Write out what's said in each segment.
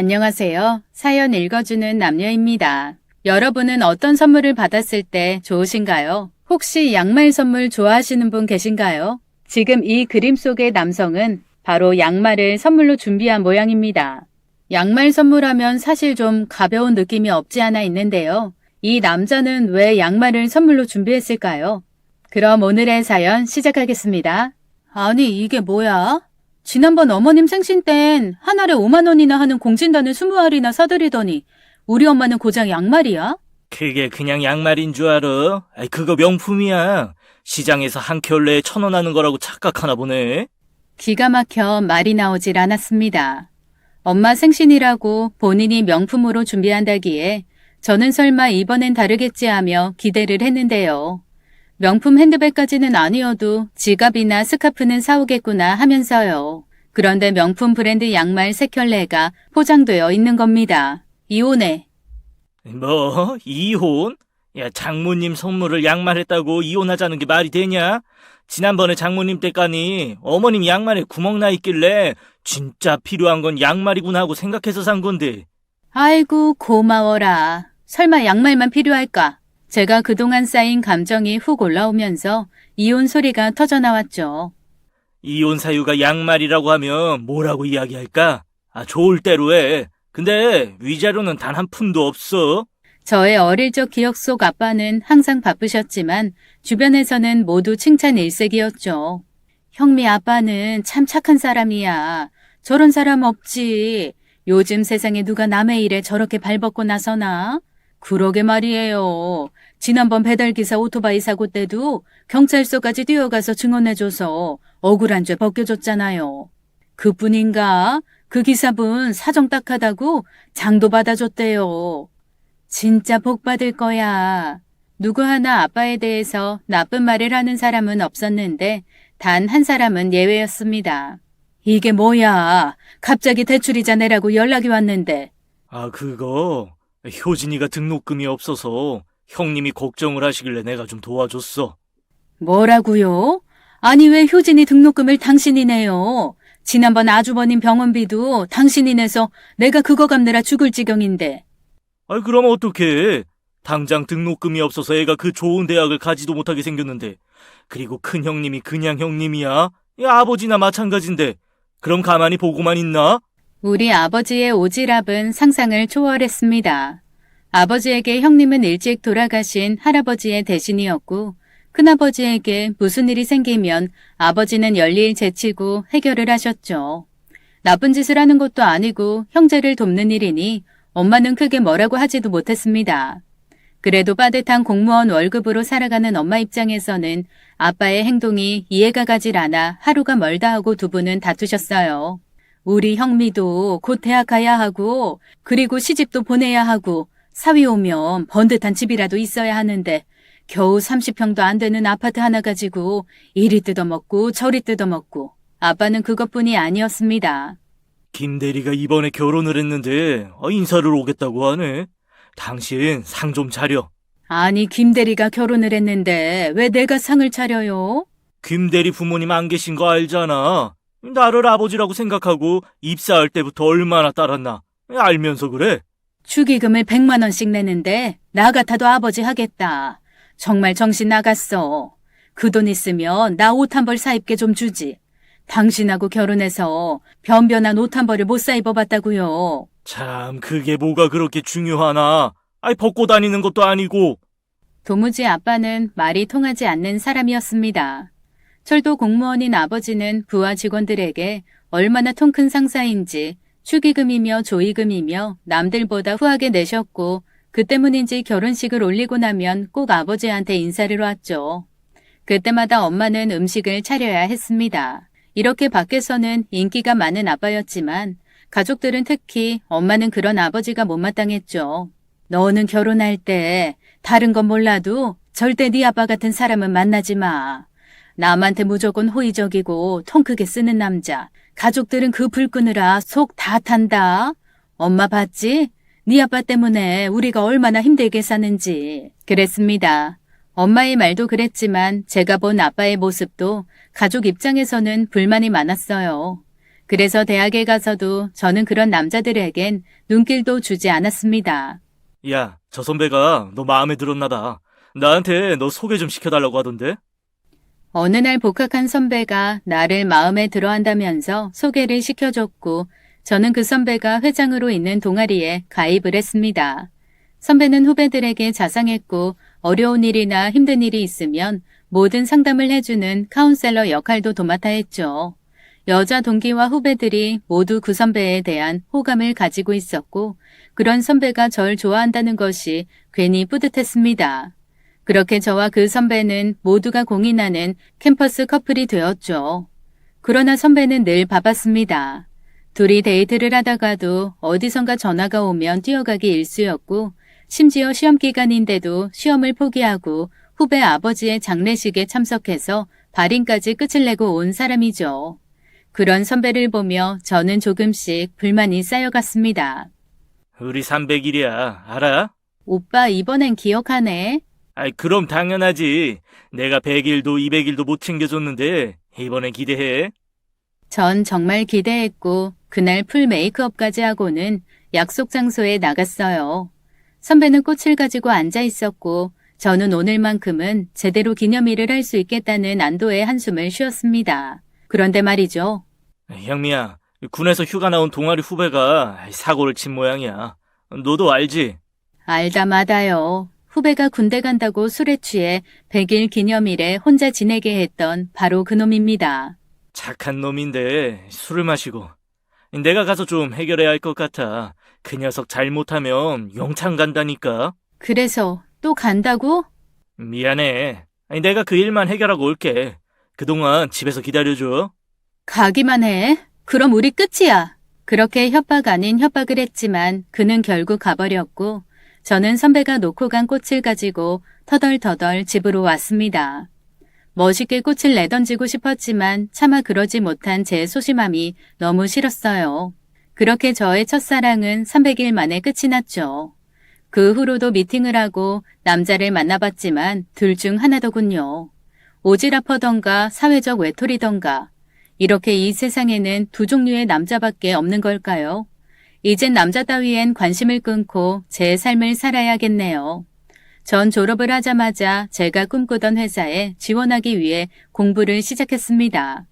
안녕하세요. 사연 읽어주는 남녀입니다. 여러분은 어떤 선물을 받았을 때 좋으신가요? 혹시 양말 선물 좋아하시는 분 계신가요? 지금 이 그림 속의 남성은 바로 양말을 선물로 준비한 모양입니다. 양말 선물하면 사실 좀 가벼운 느낌이 없지 않아 있는데요. 이 남자는 왜 양말을 선물로 준비했을까요? 그럼 오늘의 사연 시작하겠습니다. 아니, 이게 뭐야? 지난번 어머님 생신 땐 한 알에 5만 원이나 하는 공진단을 20알이나 사드리더니 우리 엄마는 고작 양말이야? 그게 그냥 양말인 줄 알아? 아이, 그거 명품이야. 시장에서 한 켤레에 1,000원 하는 거라고 착각하나 보네. 기가 막혀 말이 나오질 않았습니다. 엄마 생신이라고 본인이 명품으로 준비한다기에 저는 설마 이번엔 다르겠지 하며 기대를 했는데요. 명품 핸드백까지는 아니어도 지갑이나 스카프는 사오겠구나 하면서요. 그런데 명품 브랜드 양말 3켤레가 포장되어 있는 겁니다. 이혼해. 뭐? 이혼? 야, 장모님 선물을 양말했다고 이혼하자는 게 말이 되냐? 지난번에 장모님 댁 가니 어머님 양말에 구멍 나 있길래 진짜 필요한 건 양말이구나 하고 생각해서 산 건데. 아이고 고마워라. 설마 양말만 필요할까? 제가 그동안 쌓인 감정이 훅 올라오면서 이혼 소리가 터져나왔죠. 이혼 사유가 양말이라고 하면 뭐라고 이야기할까? 아, 좋을 대로 해. 근데 위자료는 단 한 푼도 없어. 저의 어릴 적 기억 속 아빠는 항상 바쁘셨지만 주변에서는 모두 칭찬 일색이었죠. 형미 아빠는 참 착한 사람이야. 저런 사람 없지. 요즘 세상에 누가 남의 일에 저렇게 발벗고 나서나? 그러게 말이에요. 지난번 배달기사 오토바이 사고 때도 경찰서까지 뛰어가서 증언해줘서 억울한 죄 벗겨줬잖아요. 그뿐인가? 그 기사분 사정 딱하다고 장도 받아줬대요. 진짜 복 받을 거야. 누구 하나 아빠에 대해서 나쁜 말을 하는 사람은 없었는데 단 한 사람은 예외였습니다. 이게 뭐야? 갑자기 대출이자 내라고 연락이 왔는데. 아, 그거 효진이가 등록금이 없어서 형님이 걱정을 하시길래 내가 좀 도와줬어. 뭐라고요? 아니 왜 효진이 등록금을 당신이 내요? 지난번 아주버님 병원비도 당신이 내서 내가 그거 갚느라 죽을 지경인데. 아이, 그럼 어떡해. 당장 등록금이 없어서 애가 그 좋은 대학을 가지도 못하게 생겼는데. 그리고 큰 형님이 그냥 형님이야? 야, 아버지나 마찬가지인데. 그럼 가만히 보고만 있나? 우리 아버지의 오지랖은 상상을 초월했습니다. 아버지에게 형님은 일찍 돌아가신 할아버지의 대신이었고 큰아버지에게 무슨 일이 생기면 아버지는 열일 제치고 해결을 하셨죠. 나쁜 짓을 하는 것도 아니고 형제를 돕는 일이니 엄마는 크게 뭐라고 하지도 못했습니다. 그래도 빠듯한 공무원 월급으로 살아가는 엄마 입장에서는 아빠의 행동이 이해가 가질 않아 하루가 멀다 하고 두 분은 다투셨어요. 우리 형미도 곧 대학 가야 하고 그리고 시집도 보내야 하고 사위 오면 번듯한 집이라도 있어야 하는데 겨우 30평도 안 되는 아파트 하나 가지고 이리 뜯어먹고 저리 뜯어먹고 아빠는 그것뿐이 아니었습니다. 김 대리가 이번에 결혼을 했는데 인사를 오겠다고 하네. 당신 상 좀 차려. 아니 김 대리가 결혼을 했는데 왜 내가 상을 차려요? 김 대리 부모님 안 계신 거 알잖아. 나를 아버지라고 생각하고 입사할 때부터 얼마나 따랐나. 알면서 그래. 축의금을 100만 원씩 내는데 나 같아도 아버지 하겠다. 정말 정신 나갔어. 그 돈 있으면 나 옷 한 벌 사 입게 좀 주지. 당신하고 결혼해서 변변한 옷 한 벌을 못 사 입어봤다고요. 참, 그게 뭐가 그렇게 중요하나. 아이, 벗고 다니는 것도 아니고. 도무지 아빠는 말이 통하지 않는 사람이었습니다. 철도 공무원인 아버지는 부하 직원들에게 얼마나 통 큰 상사인지 축의금이며 조의금이며 남들보다 후하게 내셨고 그 때문인지 결혼식을 올리고 나면 꼭 아버지한테 인사를 왔죠. 그때마다 엄마는 음식을 차려야 했습니다. 이렇게 밖에서는 인기가 많은 아빠였지만 가족들은 특히 엄마는 그런 아버지가 못마땅했죠. 너는 결혼할 때 다른 건 몰라도 절대 네 아빠 같은 사람은 만나지 마. 남한테 무조건 호의적이고 통 크게 쓰는 남자. 가족들은 그 불 끄느라 속 다 탄다. 엄마 봤지? 네 아빠 때문에 우리가 얼마나 힘들게 사는지. 그랬습니다. 엄마의 말도 그랬지만 제가 본 아빠의 모습도 가족 입장에서는 불만이 많았어요. 그래서 대학에 가서도 저는 그런 남자들에겐 눈길도 주지 않았습니다. 야, 저 선배가 너 마음에 들었나 봐. 나한테 너 소개 좀 시켜달라고 하던데? 어느 날 복학한 선배가 나를 마음에 들어 한다면서 소개를 시켜줬고 저는 그 선배가 회장으로 있는 동아리에 가입을 했습니다. 선배는 후배들에게 자상했고 어려운 일이나 힘든 일이 있으면 모든 상담을 해주는 카운셀러 역할도 도맡아 했죠. 여자 동기와 후배들이 모두 그 선배에 대한 호감을 가지고 있었고 그런 선배가 절 좋아한다는 것이 괜히 뿌듯했습니다. 그렇게 저와 그 선배는 모두가 공인하는 캠퍼스 커플이 되었죠. 그러나 선배는 늘 바빴습니다. 둘이 데이트를 하다가도 어디선가 전화가 오면 뛰어가기 일쑤였고 심지어 시험 기간인데도 시험을 포기하고 후배 아버지의 장례식에 참석해서 발인까지 끝을 내고 온 사람이죠. 그런 선배를 보며 저는 조금씩 불만이 쌓여갔습니다. 우리 300일이야. 알아? 오빠 이번엔 기억하네. 아이, 그럼 당연하지. 내가 100일도 200일도 못 챙겨줬는데 이번엔 기대해. 전 정말 기대했고 그날 풀 메이크업까지 하고는 약속 장소에 나갔어요. 선배는 꽃을 가지고 앉아 있었고 저는 오늘만큼은 제대로 기념일을 할 수 있겠다는 안도의 한숨을 쉬었습니다. 그런데 말이죠. 형미야, 군에서 휴가 나온 동아리 후배가 사고를 친 모양이야. 너도 알지? 알다 마다요. 후배가 군대 간다고 술에 취해 100일 기념일에 혼자 지내게 했던 바로 그놈입니다. 착한 놈인데 술을 마시고. 내가 가서 좀 해결해야 할 것 같아. 그 녀석 잘못하면 영창 간다니까. 그래서 또 간다고? 미안해. 내가 그 일만 해결하고 올게. 그동안 집에서 기다려줘. 가기만 해. 그럼 우리 끝이야. 그렇게 협박 아닌 협박을 했지만 그는 결국 가버렸고 저는 선배가 놓고 간 꽃을 가지고 터덜터덜 집으로 왔습니다. 멋있게 꽃을 내던지고 싶었지만 차마 그러지 못한 제 소심함이 너무 싫었어요. 그렇게 저의 첫사랑은 300일 만에 끝이 났죠. 그 후로도 미팅을 하고 남자를 만나봤지만 둘 중 하나더군요. 오지랖퍼던가 사회적 외톨이던가 이렇게 이 세상에는 두 종류의 남자밖에 없는 걸까요? 이젠 남자 따위엔 관심을 끊고 제 삶을 살아야겠네요. 전 졸업을 하자마자 제가 꿈꾸던 회사에 지원하기 위해 공부를 시작했습니다.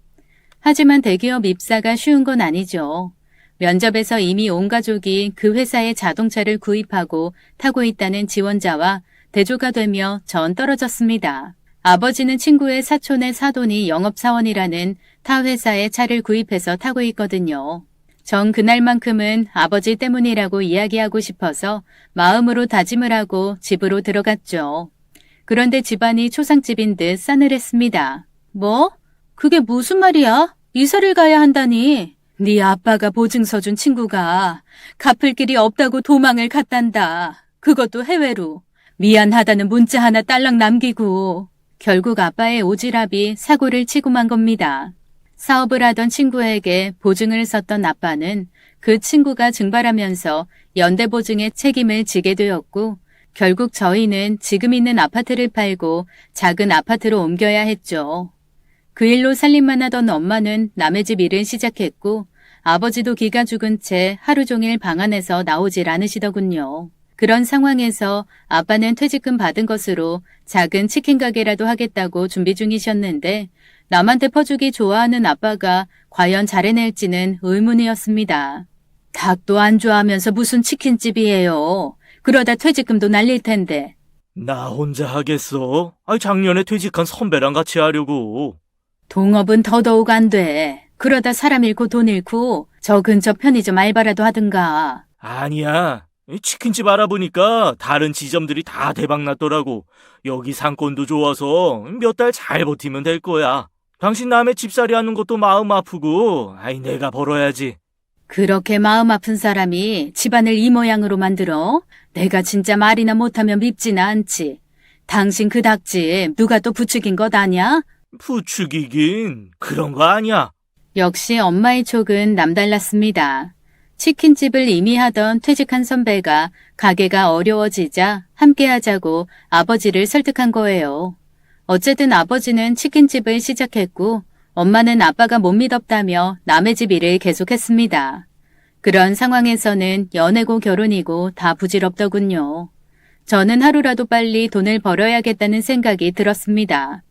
하지만 대기업 입사가 쉬운 건 아니죠. 면접에서 이미 온 가족이 그 회사의 자동차를 구입하고 타고 있다는 지원자와 대조가 되며 전 떨어졌습니다. 아버지는 친구의 사촌의 사돈이 영업사원이라는 타 회사의 차를 구입해서 타고 있거든요. 전 그날만큼은 아버지 때문이라고 이야기하고 싶어서 마음으로 다짐을 하고 집으로 들어갔죠. 그런데 집안이 초상집인 듯 싸늘했습니다. 뭐? 그게 무슨 말이야? 이사를 가야 한다니. 네 아빠가 보증서 준 친구가 갚을 길이 없다고 도망을 갔단다. 그것도 해외로. 미안하다는 문자 하나 딸랑 남기고. 결국 아빠의 오지랖이 사고를 치고 만 겁니다. 사업을 하던 친구에게 보증을 썼던 아빠는 그 친구가 증발하면서 연대보증의 책임을 지게 되었고 결국 저희는 지금 있는 아파트를 팔고 작은 아파트로 옮겨야 했죠. 그 일로 살림만 하던 엄마는 남의 집 일을 시작했고 아버지도 기가 죽은 채 하루 종일 방 안에서 나오질 않으시더군요. 그런 상황에서 아빠는 퇴직금 받은 것으로 작은 치킨 가게라도 하겠다고 준비 중이셨는데 남한테 퍼주기 좋아하는 아빠가 과연 잘 해낼지는 의문이었습니다. 닭도 안 좋아하면서 무슨 치킨집이에요. 그러다 퇴직금도 날릴 텐데. 나 혼자 하겠어? 작년에 퇴직한 선배랑 같이 하려고. 동업은 더더욱 안 돼. 그러다 사람 잃고 돈 잃고 저 근처 편의점 알바라도 하든가. 아니야. 치킨집 알아보니까 다른 지점들이 다 대박났더라고. 여기 상권도 좋아서 몇 달 잘 버티면 될 거야. 당신 남의 집살이 하는 것도 마음 아프고, 내가 벌어야지. 그렇게 마음 아픈 사람이 집안을 이 모양으로 만들어? 내가 진짜 말이나 못하면 밉지는 않지. 당신 그 닭집 누가 또 부추긴 것 아냐? 부추기긴 그런 거 아니야. 역시 엄마의 촉은 남달랐습니다. 치킨집을 이미 하던 퇴직한 선배가 가게가 어려워지자 함께 하자고 아버지를 설득한 거예요. 어쨌든 아버지는 치킨집을 시작했고 엄마는 아빠가 못 믿었다며 남의 집 일을 계속했습니다. 그런 상황에서는 연애고 결혼이고 다 부질없더군요. 저는 하루라도 빨리 돈을 벌어야겠다는 생각이 들었습니다.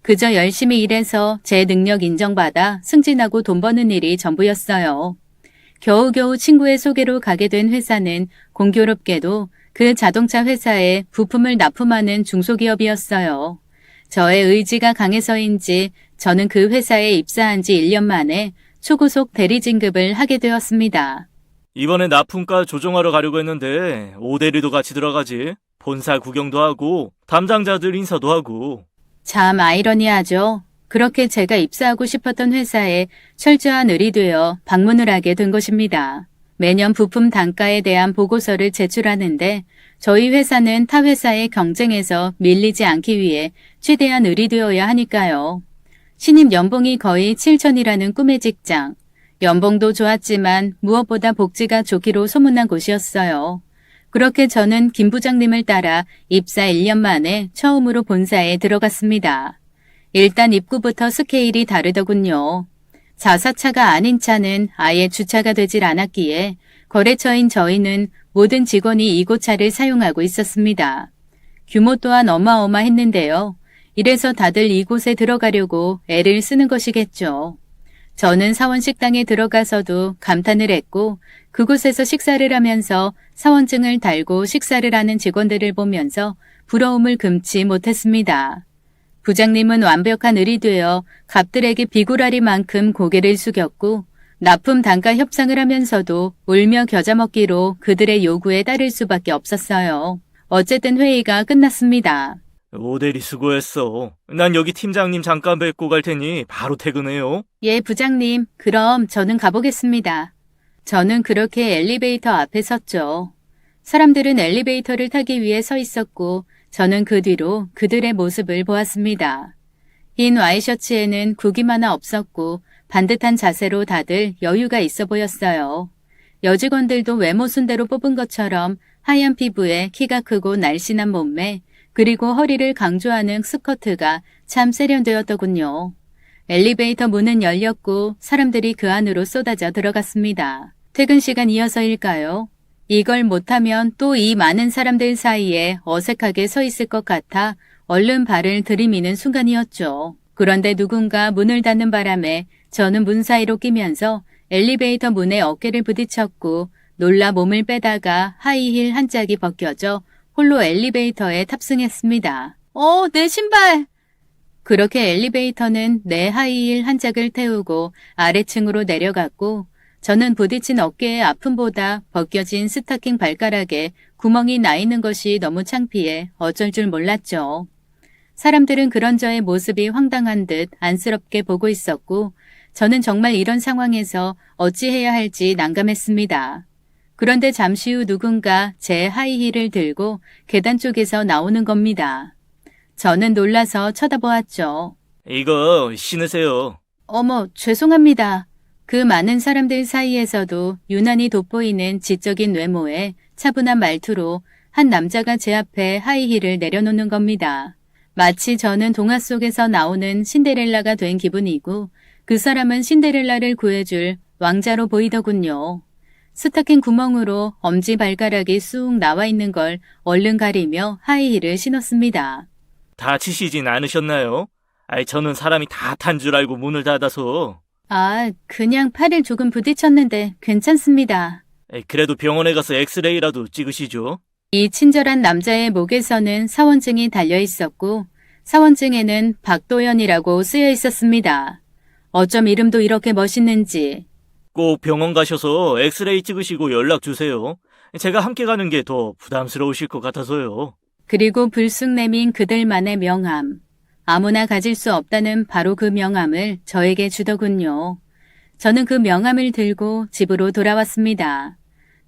그저 열심히 일해서 제 능력 인정받아 승진하고 돈 버는 일이 전부였어요. 겨우겨우 친구의 소개로 가게 된 회사는 공교롭게도 그 자동차 회사에 부품을 납품하는 중소기업이었어요. 저의 의지가 강해서인지 저는 그 회사에 입사한 지 1년 만에 초고속 대리 진급을 하게 되었습니다. 이번에 납품가 조정하러 가려고 했는데 오대리도 같이 들어가지. 본사 구경도 하고 담당자들 인사도 하고. 참 아이러니하죠. 그렇게 제가 입사하고 싶었던 회사에 철저한 의리되어 방문을 하게 된 것입니다. 매년 부품 단가에 대한 보고서를 제출하는데 저희 회사는 타 회사의 경쟁에서 밀리지 않기 위해 최대한 의리되어야 하니까요. 신입 연봉이 거의 7천이라는 꿈의 직장. 연봉도 좋았지만 무엇보다 복지가 좋기로 소문난 곳이었어요. 그렇게 저는 김 부장님을 따라 입사 1년 만에 처음으로 본사에 들어갔습니다. 일단 입구부터 스케일이 다르더군요. 자사차가 아닌 차는 아예 주차가 되질 않았기에 거래처인 저희는 모든 직원이 이곳 차를 사용하고 있었습니다. 규모 또한 어마어마했는데요. 이래서 다들 이곳에 들어가려고 애를 쓰는 것이겠죠. 저는 사원식당에 들어가서도 감탄을 했고 그곳에서 식사를 하면서 사원증을 달고 식사를 하는 직원들을 보면서 부러움을 금치 못했습니다. 부장님은 완벽한 의리되어 갑들에게 비굴하리만큼 고개를 숙였고 납품 단가 협상을 하면서도 울며 겨자 먹기로 그들의 요구에 따를 수밖에 없었어요. 어쨌든 회의가 끝났습니다. 오대리 수고했어. 난 여기 팀장님 잠깐 뵙고 갈 테니 바로 퇴근해요. 예, 부장님. 그럼 저는 가보겠습니다. 저는 그렇게 엘리베이터 앞에 섰죠. 사람들은 엘리베이터를 타기 위해 서 있었고 저는 그 뒤로 그들의 모습을 보았습니다. 흰 와이셔츠에는 구김 하나 없었고 반듯한 자세로 다들 여유가 있어 보였어요. 여직원들도 외모 순대로 뽑은 것처럼 하얀 피부에 키가 크고 날씬한 몸매 그리고 허리를 강조하는 스커트가 참 세련되었더군요. 엘리베이터 문은 열렸고 사람들이 그 안으로 쏟아져 들어갔습니다. 퇴근 시간이어서일까요? 이걸 못하면 또 이 많은 사람들 사이에 어색하게 서 있을 것 같아 얼른 발을 들이미는 순간이었죠. 그런데 누군가 문을 닫는 바람에 저는 문 사이로 끼면서 엘리베이터 문에 어깨를 부딪혔고 놀라 몸을 빼다가 하이힐 한 짝이 벗겨져 홀로 엘리베이터에 탑승했습니다. 내 신발! 그렇게 엘리베이터는 내 하이힐 한 짝을 태우고 아래층으로 내려갔고 저는 부딪힌 어깨의 아픔보다 벗겨진 스타킹 발가락에 구멍이 나 있는 것이 너무 창피해 어쩔 줄 몰랐죠. 사람들은 그런 저의 모습이 황당한 듯 안쓰럽게 보고 있었고 저는 정말 이런 상황에서 어찌해야 할지 난감했습니다. 그런데 잠시 후 누군가 제 하이힐을 들고 계단 쪽에서 나오는 겁니다. 저는 놀라서 쳐다보았죠. 이거 신으세요. 어머, 죄송합니다. 그 많은 사람들 사이에서도 유난히 돋보이는 지적인 외모에 차분한 말투로 한 남자가 제 앞에 하이힐을 내려놓는 겁니다. 마치 저는 동화 속에서 나오는 신데렐라가 된 기분이고 그 사람은 신데렐라를 구해줄 왕자로 보이더군요. 스타킹 구멍으로 엄지발가락이 쑥 나와 있는 걸 얼른 가리며 하이힐을 신었습니다. 다치시진 않으셨나요? 저는 사람이 다 탄 줄 알고 문을 닫아서. 그냥 팔을 조금 부딪혔는데 괜찮습니다. 그래도 병원에 가서 엑스레이라도 찍으시죠. 이 친절한 남자의 목에서는 사원증이 달려 있었고 사원증에는 박도연이라고 쓰여 있었습니다. 어쩜 이름도 이렇게 멋있는지. 꼭 병원 가셔서 엑스레이 찍으시고 연락 주세요. 제가 함께 가는 게 더 부담스러우실 것 같아서요. 그리고 불쑥 내민 그들만의 명함. 아무나 가질 수 없다는 바로 그 명함을 저에게 주더군요. 저는 그 명함을 들고 집으로 돌아왔습니다.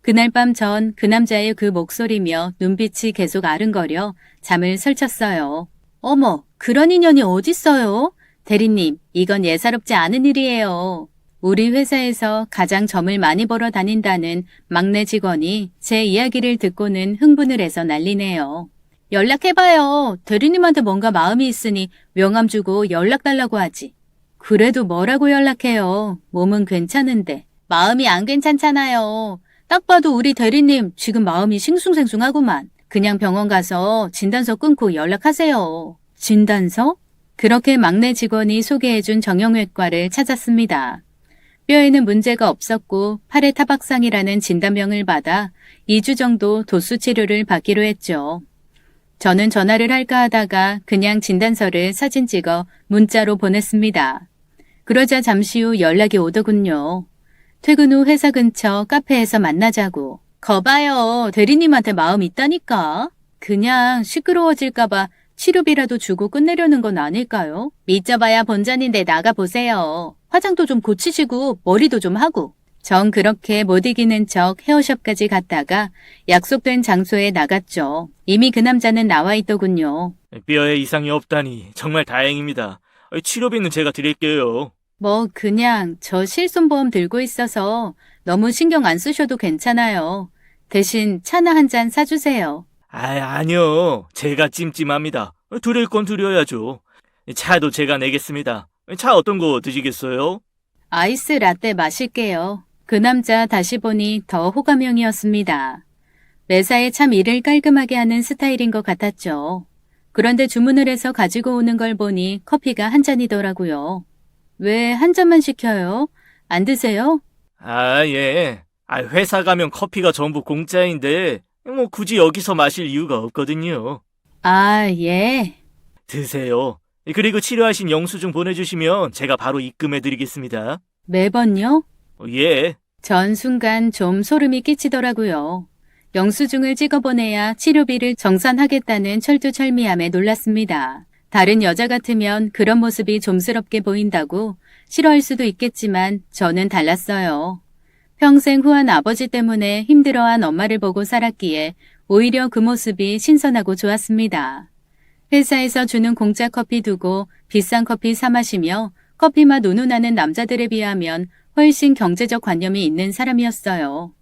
그날 밤 전 그 남자의 그 목소리며 눈빛이 계속 아른거려 잠을 설쳤어요. 어머, 그런 인연이 어딨어요? 대리님, 이건 예사롭지 않은 일이에요. 우리 회사에서 가장 점을 많이 벌어 다닌다는 막내 직원이 제 이야기를 듣고는 흥분을 해서 난리네요. 연락해봐요. 대리님한테 뭔가 마음이 있으니 명함 주고 연락 달라고 하지. 그래도 뭐라고 연락해요. 몸은 괜찮은데. 마음이 안 괜찮잖아요. 딱 봐도 우리 대리님 지금 마음이 싱숭생숭하구만. 그냥 병원 가서 진단서 끊고 연락하세요. 진단서? 그렇게 막내 직원이 소개해준 정형외과를 찾았습니다. 뼈에는 문제가 없었고 팔에 타박상이라는 진단명을 받아 2주 정도 도수 치료를 받기로 했죠. 저는 전화를 할까 하다가 그냥 진단서를 사진 찍어 문자로 보냈습니다. 그러자 잠시 후 연락이 오더군요. 퇴근 후 회사 근처 카페에서 만나자고. 거봐요. 대리님한테 마음 있다니까. 그냥 시끄러워질까봐 치료비라도 주고 끝내려는 건 아닐까요? 믿져봐야 본전인데 나가보세요. 화장도 좀 고치시고 머리도 좀 하고. 전 그렇게 못 이기는 척 헤어숍까지 갔다가 약속된 장소에 나갔죠. 이미 그 남자는 나와 있더군요. 뼈에 이상이 없다니 정말 다행입니다. 치료비는 제가 드릴게요. 뭐 그냥 저 실손보험 들고 있어서 너무 신경 안 쓰셔도 괜찮아요. 대신 차나 한 잔 사주세요. 아니요. 제가 찜찜합니다. 드릴 건 드려야죠. 차도 제가 내겠습니다. 차 어떤 거 드시겠어요? 아이스 라떼 마실게요. 그 남자 다시 보니 더 호감형이었습니다. 매사에 참 일을 깔끔하게 하는 스타일인 것 같았죠. 그런데 주문을 해서 가지고 오는 걸 보니 커피가 한 잔이더라고요. 왜 한 잔만 시켜요? 안 드세요? 예. 회사 가면 커피가 전부 공짜인데 뭐 굳이 여기서 마실 이유가 없거든요. 예. 드세요. 그리고 치료하신 영수증 보내주시면 제가 바로 입금해드리겠습니다. 매번요? 예. 전 순간 좀 소름이 끼치더라고요. 영수증을 찍어보내야 치료비를 정산하겠다는 철두철미함에 놀랐습니다. 다른 여자 같으면 그런 모습이 좀스럽게 보인다고 싫어할 수도 있겠지만 저는 달랐어요. 평생 후한 아버지 때문에 힘들어한 엄마를 보고 살았기에 오히려 그 모습이 신선하고 좋았습니다. 회사에서 주는 공짜 커피 두고 비싼 커피 사 마시며 커피 맛 운운하는 남자들에 비하면 훨씬 경제적 관념이 있는 사람이었어요.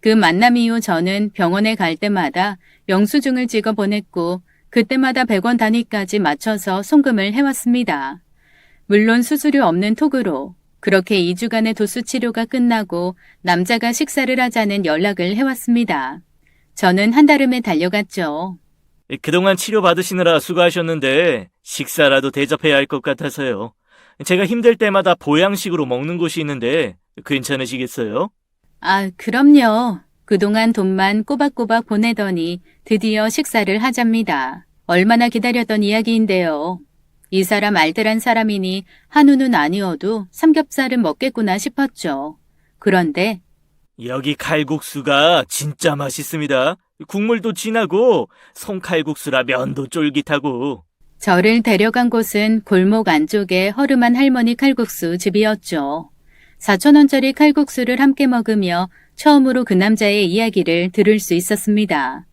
그 만남 이후 저는 병원에 갈 때마다 영수증을 찍어 보냈고 그때마다 100원 단위까지 맞춰서 송금을 해왔습니다. 물론 수수료 없는 톡으로. 그렇게 2주간의 도수 치료가 끝나고 남자가 식사를 하자는 연락을 해왔습니다. 저는 한달음에 달려갔죠. 그동안 치료받으시느라 수고하셨는데 식사라도 대접해야 할 것 같아서요. 제가 힘들 때마다 보양식으로 먹는 곳이 있는데 괜찮으시겠어요? 그럼요. 그동안 돈만 꼬박꼬박 보내더니 드디어 식사를 하잡니다. 얼마나 기다렸던 이야기인데요. 이 사람 알뜰한 사람이니 한우는 아니어도 삼겹살은 먹겠구나 싶었죠. 그런데 여기 칼국수가 진짜 맛있습니다. 국물도 진하고 송칼국수라 면도 쫄깃하고. 저를 데려간 곳은 골목 안쪽에 허름한 할머니 칼국수 집이었죠. 4,000원짜리 칼국수를 함께 먹으며 처음으로 그 남자의 이야기를 들을 수 있었습니다.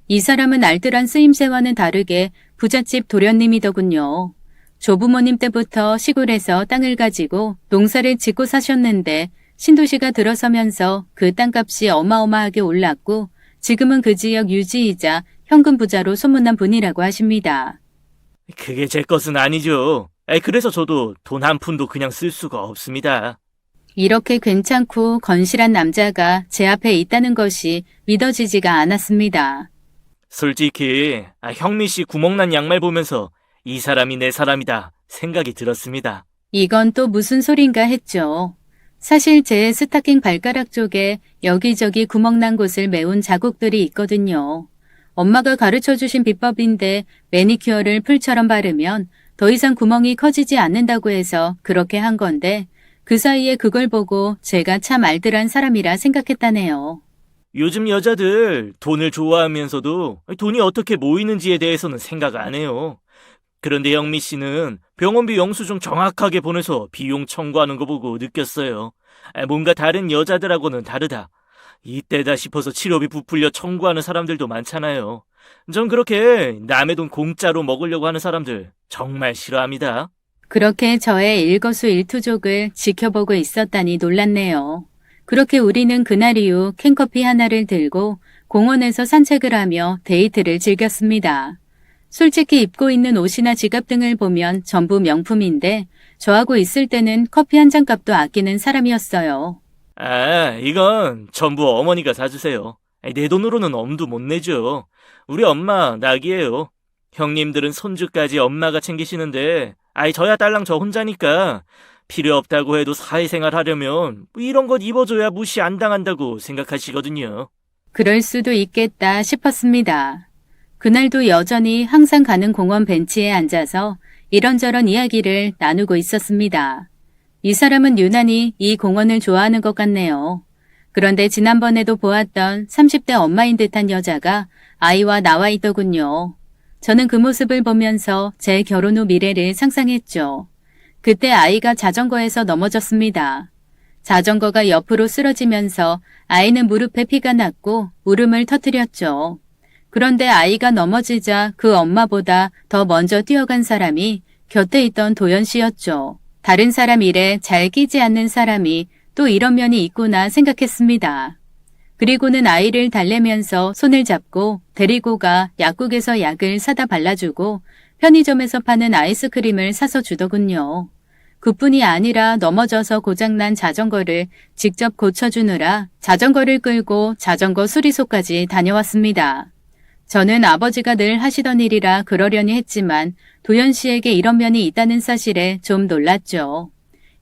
이 사람은 알뜰한 쓰임새와는 다르게 부잣집 도련님이더군요. 조부모님 때부터 시골에서 땅을 가지고 농사를 짓고 사셨는데 신도시가 들어서면서 그 땅값이 어마어마하게 올랐고 지금은 그 지역 유지이자 현금 부자로 소문난 분이라고 하십니다. 그게 제 것은 아니죠. 그래서 저도 돈 한 푼도 그냥 쓸 수가 없습니다. 이렇게 괜찮고 건실한 남자가 제 앞에 있다는 것이 믿어지지가 않았습니다. 솔직히 형미 씨 구멍난 양말 보면서 이 사람이 내 사람이다 생각이 들었습니다. 이건 또 무슨 소린가 했죠. 사실 제 스타킹 발가락 쪽에 여기저기 구멍난 곳을 메운 자국들이 있거든요. 엄마가 가르쳐주신 비법인데 매니큐어를 풀처럼 바르면 더 이상 구멍이 커지지 않는다고 해서 그렇게 한 건데 그 사이에 그걸 보고 제가 참 알뜰한 사람이라 생각했다네요. 요즘 여자들 돈을 좋아하면서도 돈이 어떻게 모이는지에 대해서는 생각 안 해요. 그런데 영미 씨는 병원비 영수증 정확하게 보내서 비용 청구하는 거 보고 느꼈어요. 뭔가 다른 여자들하고는 다르다. 이때다 싶어서 치료비 부풀려 청구하는 사람들도 많잖아요. 전 그렇게 남의 돈 공짜로 먹으려고 하는 사람들 정말 싫어합니다. 그렇게 저의 일거수일투족을 지켜보고 있었다니 놀랐네요. 그렇게 우리는 그날 이후 캔커피 하나를 들고 공원에서 산책을 하며 데이트를 즐겼습니다. 솔직히 입고 있는 옷이나 지갑 등을 보면 전부 명품인데 저하고 있을 때는 커피 한 잔 값도 아끼는 사람이었어요. 아, 이건 전부 어머니가 사주세요. 내 돈으로는 엄두 못 내죠. 우리 엄마 낙이에요. 형님들은 손주까지 엄마가 챙기시는데, 저야 딸랑 저 혼자니까 필요 없다고 해도 사회생활 하려면 뭐 이런 것 입어줘야 무시 안 당한다고 생각하시거든요. 그럴 수도 있겠다 싶었습니다. 그날도 여전히 항상 가는 공원 벤치에 앉아서 이런저런 이야기를 나누고 있었습니다. 이 사람은 유난히 이 공원을 좋아하는 것 같네요. 그런데 지난번에도 보았던 30대 엄마인 듯한 여자가 아이와 나와 있더군요. 저는 그 모습을 보면서 제 결혼 후 미래를 상상했죠. 그때 아이가 자전거에서 넘어졌습니다. 자전거가 옆으로 쓰러지면서 아이는 무릎에 피가 났고 울음을 터뜨렸죠. 그런데 아이가 넘어지자 그 엄마보다 더 먼저 뛰어간 사람이 곁에 있던 도연 씨였죠. 다른 사람 일에 잘 끼지 않는 사람이 또 이런 면이 있구나 생각했습니다. 그리고는 아이를 달래면서 손을 잡고 데리고 가 약국에서 약을 사다 발라주고 편의점에서 파는 아이스크림을 사서 주더군요. 그뿐이 아니라 넘어져서 고장난 자전거를 직접 고쳐주느라 자전거를 끌고 자전거 수리소까지 다녀왔습니다. 저는 아버지가 늘 하시던 일이라 그러려니 했지만 도연 씨에게 이런 면이 있다는 사실에 좀 놀랐죠.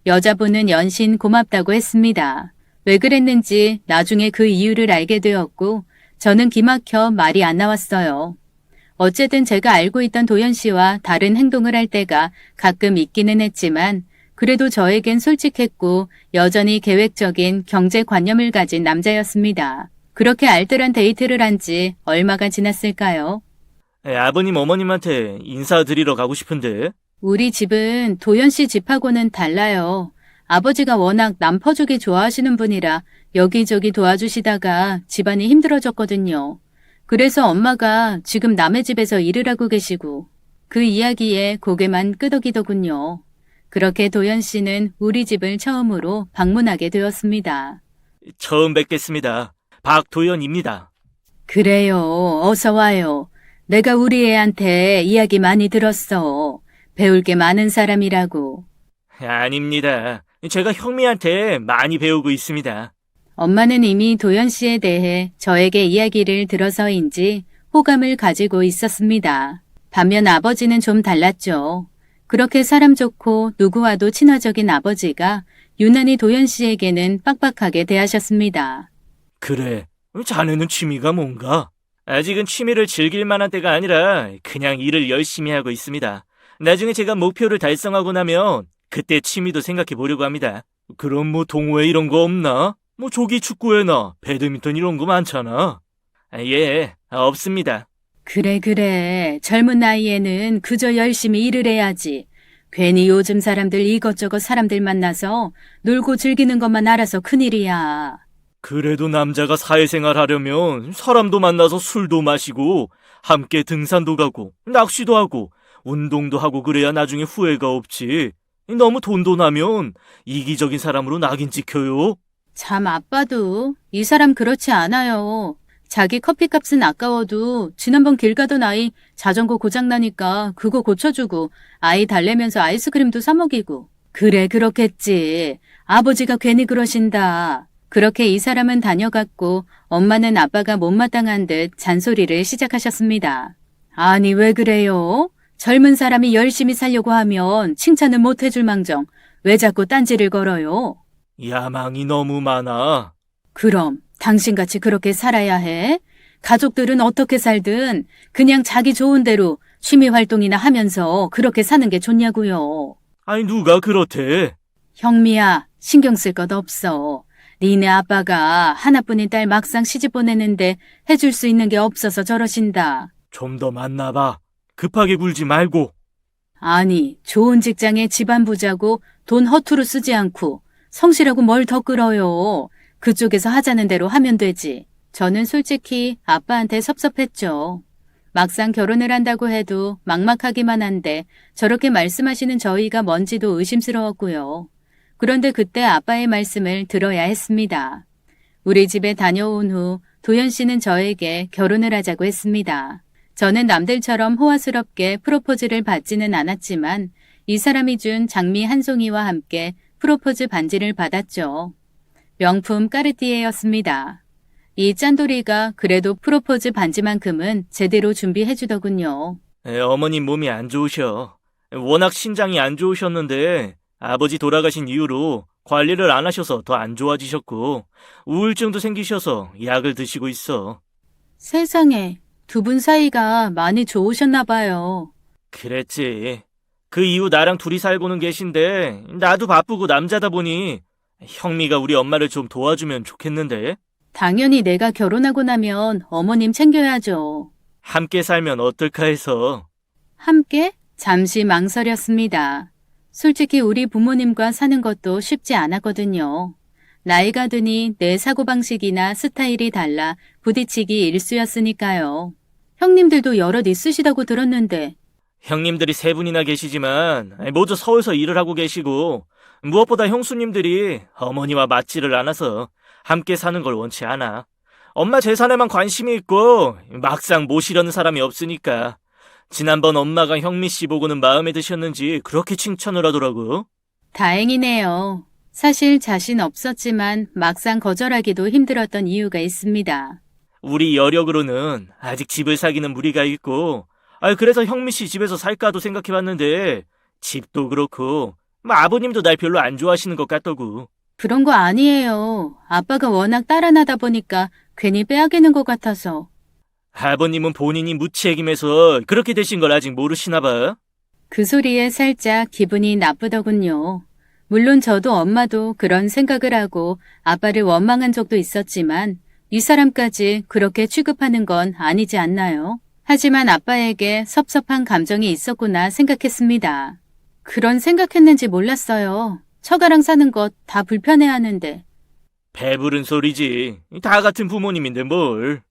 여자분은 연신 고맙다고 했습니다. 왜 그랬는지 나중에 그 이유를 알게 되었고 저는 기막혀 말이 안 나왔어요. 어쨌든 제가 알고 있던 도연 씨와 다른 행동을 할 때가 가끔 있기는 했지만 그래도 저에겐 솔직했고 여전히 계획적인 경제관념을 가진 남자였습니다. 그렇게 알뜰한 데이트를 한 지 얼마가 지났을까요? 아버님 어머님한테 인사드리러 가고 싶은데. 우리 집은 도연 씨 집하고는 달라요. 아버지가 워낙 남 퍼주기 좋아하시는 분이라 여기저기 도와주시다가 집안이 힘들어졌거든요. 그래서 엄마가 지금 남의 집에서 일을 하고 계시고 그 이야기에 고개만 끄덕이더군요. 그렇게 도연 씨는 우리 집을 처음으로 방문하게 되었습니다. 처음 뵙겠습니다. 박도연입니다. 그래요. 어서 와요. 내가 우리 애한테 이야기 많이 들었어. 배울 게 많은 사람이라고. 아닙니다. 제가 형미한테 많이 배우고 있습니다. 엄마는 이미 도연 씨에 대해 저에게 이야기를 들어서인지 호감을 가지고 있었습니다. 반면 아버지는 좀 달랐죠. 그렇게 사람 좋고 누구와도 친화적인 아버지가 유난히 도연 씨에게는 빡빡하게 대하셨습니다. 그래, 자네는 취미가 뭔가? 아직은 취미를 즐길 만한 때가 아니라 그냥 일을 열심히 하고 있습니다. 나중에 제가 목표를 달성하고 나면 그때 취미도 생각해 보려고 합니다. 그럼 뭐 동호회 이런 거 없나? 뭐 조기 축구회나 배드민턴 이런 거 많잖아. 예, 없습니다. 그래. 젊은 나이에는 그저 열심히 일을 해야지. 괜히 요즘 사람들 이것저것 사람들 만나서 놀고 즐기는 것만 알아서 큰일이야. 그래도 남자가 사회생활 하려면 사람도 만나서 술도 마시고 함께 등산도 가고 낚시도 하고 운동도 하고 그래야 나중에 후회가 없지. 너무 돈도 나면 이기적인 사람으로 낙인 찍혀요. 참 아빠도 이 사람 그렇지 않아요. 자기 커피값은 아까워도 지난번 길 가던 아이 자전거 고장나니까 그거 고쳐주고 아이 달래면서 아이스크림도 사 먹이고. 그래 그렇겠지. 아버지가 괜히 그러신다. 그렇게 이 사람은 다녀갔고 엄마는 아빠가 못마땅한 듯 잔소리를 시작하셨습니다. 아니 왜 그래요? 젊은 사람이 열심히 살려고 하면 칭찬은 못 해줄 망정 왜 자꾸 딴지를 걸어요? 야망이 너무 많아. 그럼 당신같이 그렇게 살아야 해? 가족들은 어떻게 살든 그냥 자기 좋은 대로 취미활동이나 하면서 그렇게 사는 게 좋냐고요. 아니 누가 그렇대? 형미야 신경 쓸 것 없어. 니네 아빠가 하나뿐인 딸 막상 시집 보내는데 해줄 수 있는 게 없어서 저러신다. 좀 더 만나봐. 급하게 굴지 말고. 아니 좋은 직장에 집안 부자고 돈 허투루 쓰지 않고 성실하고 뭘 더 끌어요. 그쪽에서 하자는 대로 하면 되지. 저는 솔직히 아빠한테 섭섭했죠. 막상 결혼을 한다고 해도 막막하기만 한데 저렇게 말씀하시는 저희가 뭔지도 의심스러웠고요. 그런데 그때 아빠의 말씀을 들어야 했습니다. 우리 집에 다녀온 후 도연 씨는 저에게 결혼을 하자고 했습니다. 저는 남들처럼 호화스럽게 프로포즈를 받지는 않았지만 이 사람이 준 장미 한 송이와 함께 프로포즈 반지를 받았죠. 명품 까르띠에였습니다. 이 짠돌이가 그래도 프로포즈 반지만큼은 제대로 준비해주더군요. 어머님 몸이 안 좋으셔. 워낙 신장이 안 좋으셨는데 아버지 돌아가신 이후로 관리를 안 하셔서 더 안 좋아지셨고 우울증도 생기셔서 약을 드시고 있어. 세상에, 두 분 사이가 많이 좋으셨나 봐요. 그랬지. 그 이후 나랑 둘이 살고는 계신데 나도 바쁘고 남자다 보니 형미가 우리 엄마를 좀 도와주면 좋겠는데. 당연히 내가 결혼하고 나면 어머님 챙겨야죠. 함께 살면 어떨까 해서. 함께? 잠시 망설였습니다. 솔직히 우리 부모님과 사는 것도 쉽지 않았거든요. 나이가 드니 내 사고방식이나 스타일이 달라 부딪히기 일쑤였으니까요. 형님들도 여럿 있으시다고 들었는데. 형님들이 세 분이나 계시지만 모두 서울서 일을 하고 계시고 무엇보다 형수님들이 어머니와 맞지를 않아서 함께 사는 걸 원치 않아. 엄마 재산에만 관심이 있고 막상 모시려는 사람이 없으니까. 지난번 엄마가 형미 씨 보고는 마음에 드셨는지 그렇게 칭찬을 하더라고. 다행이네요. 사실 자신 없었지만 막상 거절하기도 힘들었던 이유가 있습니다. 우리 여력으로는 아직 집을 사기는 무리가 있고 그래서 형미 씨 집에서 살까도 생각해봤는데 집도 그렇고 아버님도 날 별로 안 좋아하시는 것 같더구. 그런 거 아니에요. 아빠가 워낙 따라나다 보니까 괜히 빼앗기는 것 같아서. 아버님은 본인이 무책임해서 그렇게 되신 걸 아직 모르시나 봐. 그 소리에 살짝 기분이 나쁘더군요. 물론 저도 엄마도 그런 생각을 하고 아빠를 원망한 적도 있었지만 이 사람까지 그렇게 취급하는 건 아니지 않나요? 하지만 아빠에게 섭섭한 감정이 있었구나 생각했습니다. 그런 생각했는지 몰랐어요. 처가랑 사는 것 다 불편해하는데. 배부른 소리지. 다 같은 부모님인데 뭘.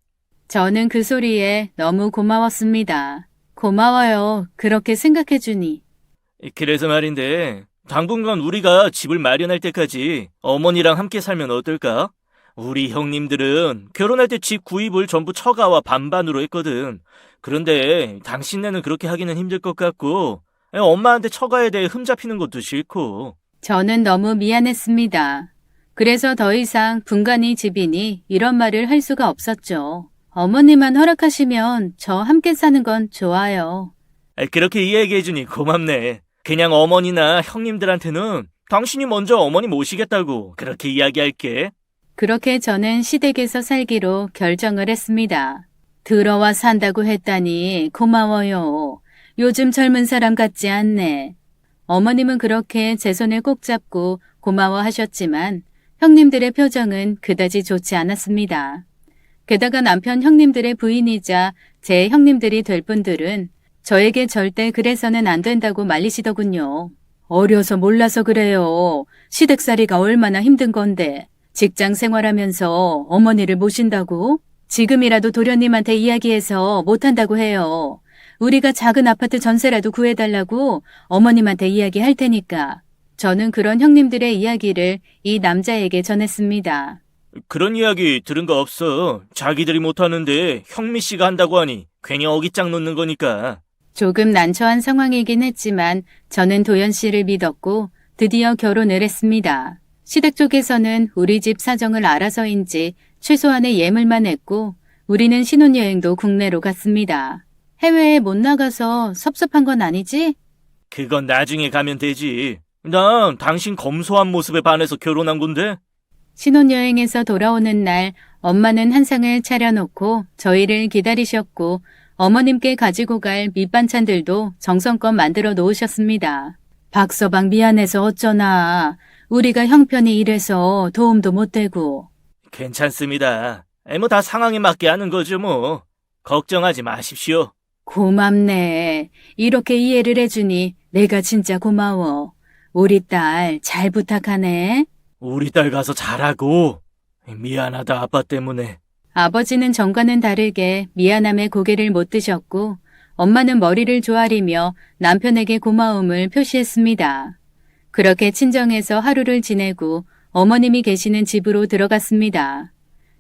저는 그 소리에 너무 고마웠습니다. 고마워요. 그렇게 생각해주니. 그래서 말인데 당분간 우리가 집을 마련할 때까지 어머니랑 함께 살면 어떨까? 우리 형님들은 결혼할 때 집 구입을 전부 처가와 반반으로 했거든. 그런데 당신네는 그렇게 하기는 힘들 것 같고 엄마한테 처가에 대해 흠잡히는 것도 싫고. 저는 너무 미안했습니다. 그래서 더 이상 분간이 집이니 이런 말을 할 수가 없었죠. 어머니만 허락하시면 저 함께 사는 건 좋아요. 그렇게 이야기해주니 고맙네. 그냥 어머니나 형님들한테는 당신이 먼저 어머니 모시겠다고 그렇게 이야기할게. 그렇게 저는 시댁에서 살기로 결정을 했습니다. 들어와 산다고 했다니 고마워요. 요즘 젊은 사람 같지 않네. 어머님은 그렇게 제 손을 꼭 잡고 고마워하셨지만 형님들의 표정은 그다지 좋지 않았습니다. 게다가 남편 형님들의 부인이자 제 형님들이 될 분들은 저에게 절대 그래서는 안 된다고 말리시더군요. 어려서 몰라서 그래요. 시댁살이가 얼마나 힘든 건데 직장 생활하면서 어머니를 모신다고? 지금이라도 도련님한테 이야기해서 못한다고 해요. 우리가 작은 아파트 전세라도 구해달라고 어머님한테 이야기할 테니까. 저는 그런 형님들의 이야기를 이 남자에게 전했습니다. 그런 이야기 들은 거 없어. 자기들이 못하는데 형미 씨가 한다고 하니 괜히 어깃장 놓는 거니까. 조금 난처한 상황이긴 했지만 저는 도연 씨를 믿었고 드디어 결혼을 했습니다. 시댁 쪽에서는 우리 집 사정을 알아서인지 최소한의 예물만 했고 우리는 신혼여행도 국내로 갔습니다. 해외에 못 나가서 섭섭한 건 아니지? 그건 나중에 가면 되지. 난 당신 검소한 모습에 반해서 결혼한 건데. 신혼여행에서 돌아오는 날 엄마는 한상을 차려놓고 저희를 기다리셨고 어머님께 가지고 갈 밑반찬들도 정성껏 만들어 놓으셨습니다. 박서방 미안해서 어쩌나. 우리가 형편이 이래서 도움도 못 되고. 괜찮습니다. 뭐 다 상황에 맞게 하는 거죠 뭐. 걱정하지 마십시오. 고맙네. 이렇게 이해를 해주니 내가 진짜 고마워. 우리 딸 잘 부탁하네. 우리 딸 가서 잘하고. 미안하다 아빠 때문에. 아버지는 전과는 다르게 미안함에 고개를 못 드셨고 엄마는 머리를 조아리며 남편에게 고마움을 표시했습니다. 그렇게 친정에서 하루를 지내고 어머님이 계시는 집으로 들어갔습니다.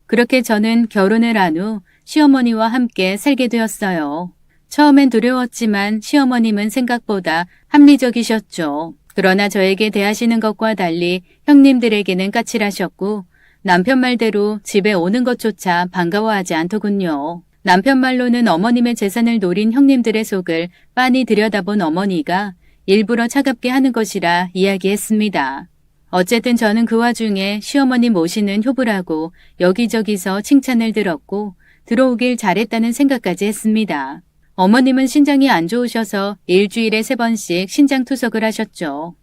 그렇게 저는 결혼을 한 후 시어머니와 함께 살게 되었어요. 처음엔 두려웠지만 시어머님은 생각보다 합리적이셨죠. 그러나 저에게 대하시는 것과 달리 형님들에게는 까칠하셨고 남편 말대로 집에 오는 것조차 반가워하지 않더군요. 남편 말로는 어머님의 재산을 노린 형님들의 속을 빤히 들여다본 어머니가 일부러 차갑게 하는 것이라 이야기했습니다. 어쨌든 저는 그 와중에 시어머니 모시는 효부라고 여기저기서 칭찬을 들었고 들어오길 잘했다는 생각까지 했습니다. 어머님은 신장이 안 좋으셔서 일주일에 3번씩 신장투석을 하셨죠.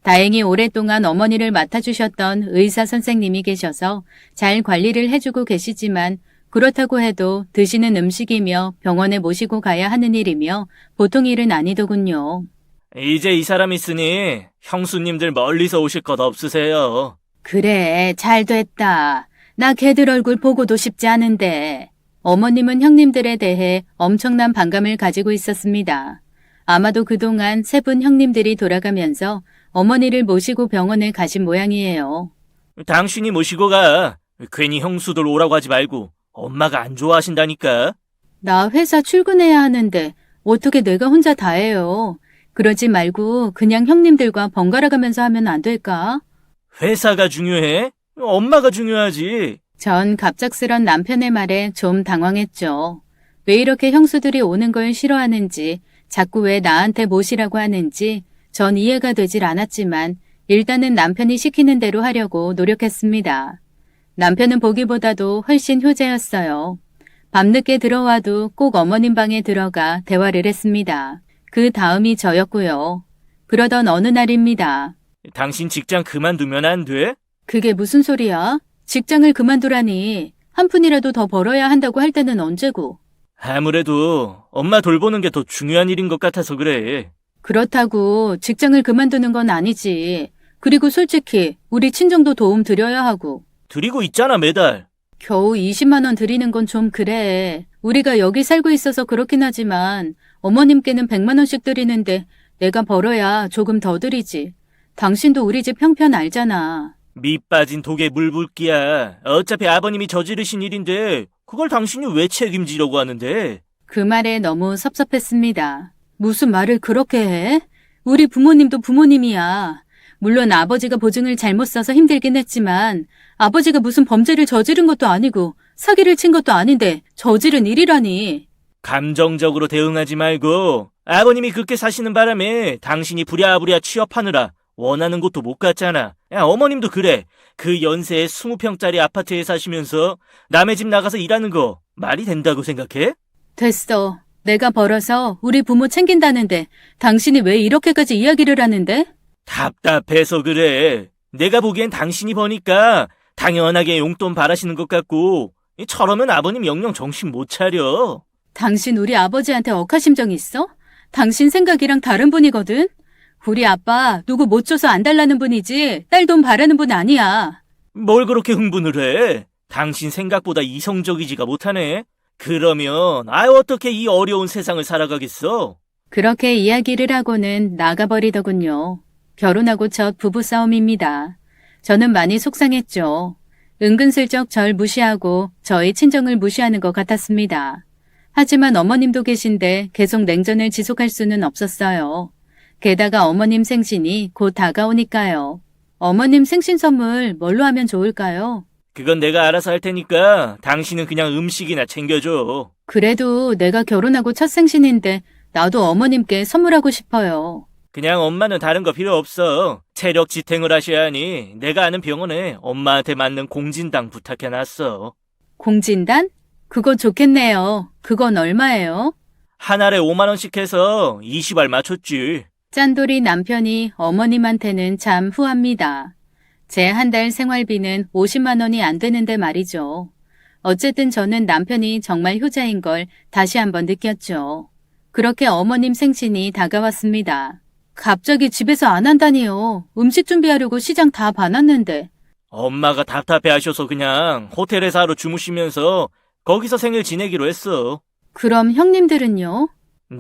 다행히 오랫동안 어머니를 맡아주셨던 의사 선생님이 계셔서 잘 관리를 해주고 계시지만 그렇다고 해도 드시는 음식이며 병원에 모시고 가야 하는 일이며 보통 일은 아니더군요. 이제 이 사람 있으니 형수님들 멀리서 오실 것 없으세요. 그래, 잘 됐다. 나 걔들 얼굴 보고도 싶지 않은데. 어머님은 형님들에 대해 엄청난 반감을 가지고 있었습니다. 아마도 그동안 3분 형님들이 돌아가면서 어머니를 모시고 병원에 가신 모양이에요. 당신이 모시고 가. 괜히 형수들 오라고 하지 말고. 엄마가 안 좋아하신다니까. 나 회사 출근해야 하는데 어떻게 내가 혼자 다 해요. 그러지 말고 그냥 형님들과 번갈아 가면서 하면 안 될까? 회사가 중요해? 엄마가 중요하지. 전 갑작스런 남편의 말에 좀 당황했죠. 왜 이렇게 형수들이 오는 걸 싫어하는지, 자꾸 왜 나한테 모시라고 하는지 전 이해가 되질 않았지만 일단은 남편이 시키는 대로 하려고 노력했습니다. 남편은 보기보다도 훨씬 효자였어요. 밤늦게 들어와도 꼭 어머님 방에 들어가 대화를 했습니다. 그 다음이 저였고요. 그러던 어느 날입니다. 당신 직장 그만두면 안 돼? 그게 무슨 소리야? 직장을 그만두라니. 한 푼이라도 더 벌어야 한다고 할 때는 언제고. 아무래도 엄마 돌보는 게 더 중요한 일인 것 같아서 그래. 그렇다고 직장을 그만두는 건 아니지. 그리고 솔직히 우리 친정도 도움 드려야 하고. 드리고 있잖아, 매달. 겨우 20만 원 드리는 건 좀 그래. 우리가 여기 살고 있어서 그렇긴 하지만 어머님께는 100만 원씩 드리는데 내가 벌어야 조금 더 드리지. 당신도 우리 집 형편 알잖아. 밑 빠진 독에 물 붓기야. 어차피 아버님이 저지르신 일인데 그걸 당신이 왜 책임지려고 하는데? 그 말에 너무 섭섭했습니다. 무슨 말을 그렇게 해? 우리 부모님도 부모님이야. 물론 아버지가 보증을 잘못 써서 힘들긴 했지만 아버지가 무슨 범죄를 저지른 것도 아니고 사기를 친 것도 아닌데 저지른 일이라니. 감정적으로 대응하지 말고 아버님이 그렇게 사시는 바람에 당신이 부랴부랴 취업하느라 원하는 곳도 못 갔잖아. 야, 어머님도 그래. 그 연세에 20평짜리 아파트에 사시면서 남의 집 나가서 일하는 거 말이 된다고 생각해? 됐어. 내가 벌어서 우리 부모 챙긴다는데 당신이 왜 이렇게까지 이야기를 하는데? 답답해서 그래. 내가 보기엔 당신이 버니까 당연하게 용돈 바라시는 것 같고 저러면 아버님 영영 정신 못 차려. 당신 우리 아버지한테 억하심정 있어? 당신 생각이랑 다른 분이거든? 우리 아빠 누구 못 줘서 안 달라는 분이지 딸 돈 바라는 분 아니야. 뭘 그렇게 흥분을 해? 당신 생각보다 이성적이지가 못하네. 그러면 어떻게 이 어려운 세상을 살아가겠어? 그렇게 이야기를 하고는 나가버리더군요. 결혼하고 첫 부부싸움입니다. 저는 많이 속상했죠. 은근슬쩍 절 무시하고 저희 친정을 무시하는 것 같았습니다. 하지만 어머님도 계신데 계속 냉전을 지속할 수는 없었어요. 게다가 어머님 생신이 곧 다가오니까요. 어머님 생신 선물 뭘로 하면 좋을까요? 그건 내가 알아서 할 테니까 당신은 그냥 음식이나 챙겨줘. 그래도 내가 결혼하고 첫 생신인데 나도 어머님께 선물하고 싶어요. 그냥 엄마는 다른 거 필요 없어. 체력 지탱을 하셔야 하니 내가 아는 병원에 엄마한테 맞는 공진당 부탁해놨어. 공진단? 그거 좋겠네요. 그건 얼마예요? 한 알에 5만 원씩 해서 20알 맞췄지. 짠돌이 남편이 어머님한테는 참 후합니다. 제 한 달 생활비는 50만 원이 안 되는데 말이죠. 어쨌든 저는 남편이 정말 효자인 걸 다시 한번 느꼈죠. 그렇게 어머님 생신이 다가왔습니다. 갑자기 집에서 안 한다니요. 음식 준비하려고 시장 다 봐놨는데. 엄마가 답답해하셔서 그냥 호텔에서 하루 주무시면서 거기서 생일 지내기로 했어. 그럼 형님들은요?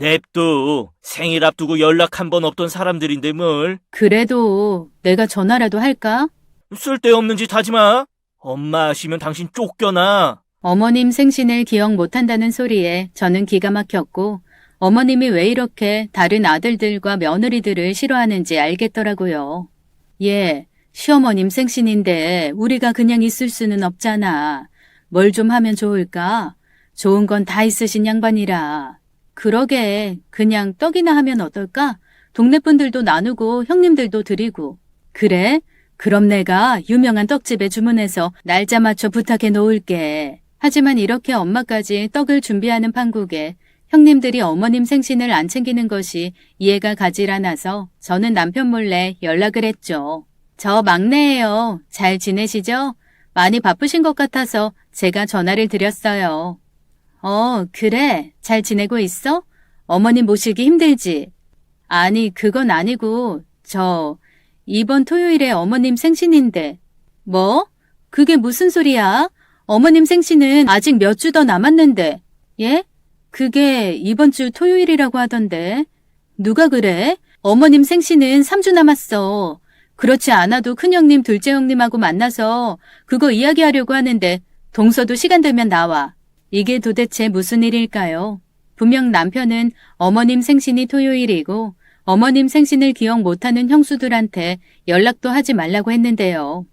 냅둬. 생일 앞두고 연락 한 번 없던 사람들인데 뭘. 그래도 내가 전화라도 할까? 쓸데없는 짓 하지 마. 엄마 아시면 당신 쫓겨나. 어머님 생신을 기억 못한다는 소리에 저는 기가 막혔고 어머님이 왜 이렇게 다른 아들들과 며느리들을 싫어하는지 알겠더라고요. 예, 시어머님 생신인데 우리가 그냥 있을 수는 없잖아. 뭘 좀 하면 좋을까? 좋은 건 다 있으신 양반이라. 그러게, 그냥 떡이나 하면 어떨까? 동네 분들도 나누고 형님들도 드리고. 그래? 그럼 내가 유명한 떡집에 주문해서 날짜 맞춰 부탁해 놓을게. 하지만 이렇게 엄마까지 떡을 준비하는 판국에 형님들이 어머님 생신을 안 챙기는 것이 이해가 가질 않아서 저는 남편 몰래 연락을 했죠. 저 막내예요. 잘 지내시죠? 많이 바쁘신 것 같아서 제가 전화를 드렸어요. 그래. 잘 지내고 있어? 어머님 모시기 힘들지? 아니, 그건 아니고, 이번 토요일에 어머님 생신인데. 뭐? 그게 무슨 소리야? 어머님 생신은 아직 몇 주 더 남았는데. 예? 그게 이번 주 토요일이라고 하던데. 누가 그래? 어머님 생신은 3주 남았어. 그렇지 않아도 큰형님, 둘째 형님하고 만나서 그거 이야기하려고 하는데 동서도 시간 되면 나와. 이게 도대체 무슨 일일까요? 분명 남편은 어머님 생신이 토요일이고 어머님 생신을 기억 못하는 형수들한테 연락도 하지 말라고 했는데요.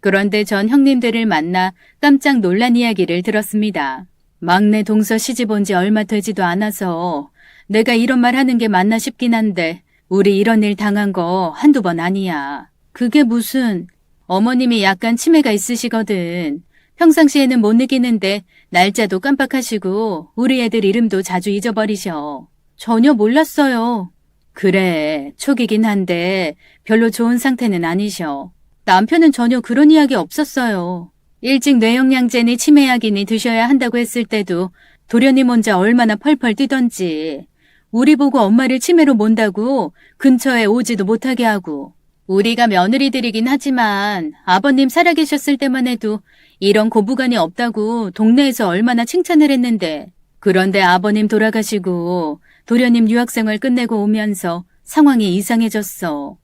그런데 전 형님들을 만나 깜짝 놀란 이야기를 들었습니다. 막내 동서 시집 온 지 얼마 되지도 않아서 내가 이런 말 하는 게 맞나 싶긴 한데 우리 이런 일 당한 거 한두 번 아니야. 그게 무슨 어머님이 약간 치매가 있으시거든. 평상시에는 못 느끼는데 날짜도 깜빡하시고 우리 애들 이름도 자주 잊어버리셔. 전혀 몰랐어요. 그래, 초기긴 한데 별로 좋은 상태는 아니셔. 남편은 전혀 그런 이야기 없었어요. 일찍 뇌영양제니 치매약이니 드셔야 한다고 했을 때도 도련님 혼자 얼마나 펄펄 뛰던지. 우리 보고 엄마를 치매로 몬다고 근처에 오지도 못하게 하고. 우리가 며느리들이긴 하지만 아버님 살아계셨을 때만 해도 이런 고부간이 없다고 동네에서 얼마나 칭찬을 했는데. 그런데 아버님 돌아가시고 도련님 유학생활 끝내고 오면서 상황이 이상해졌어.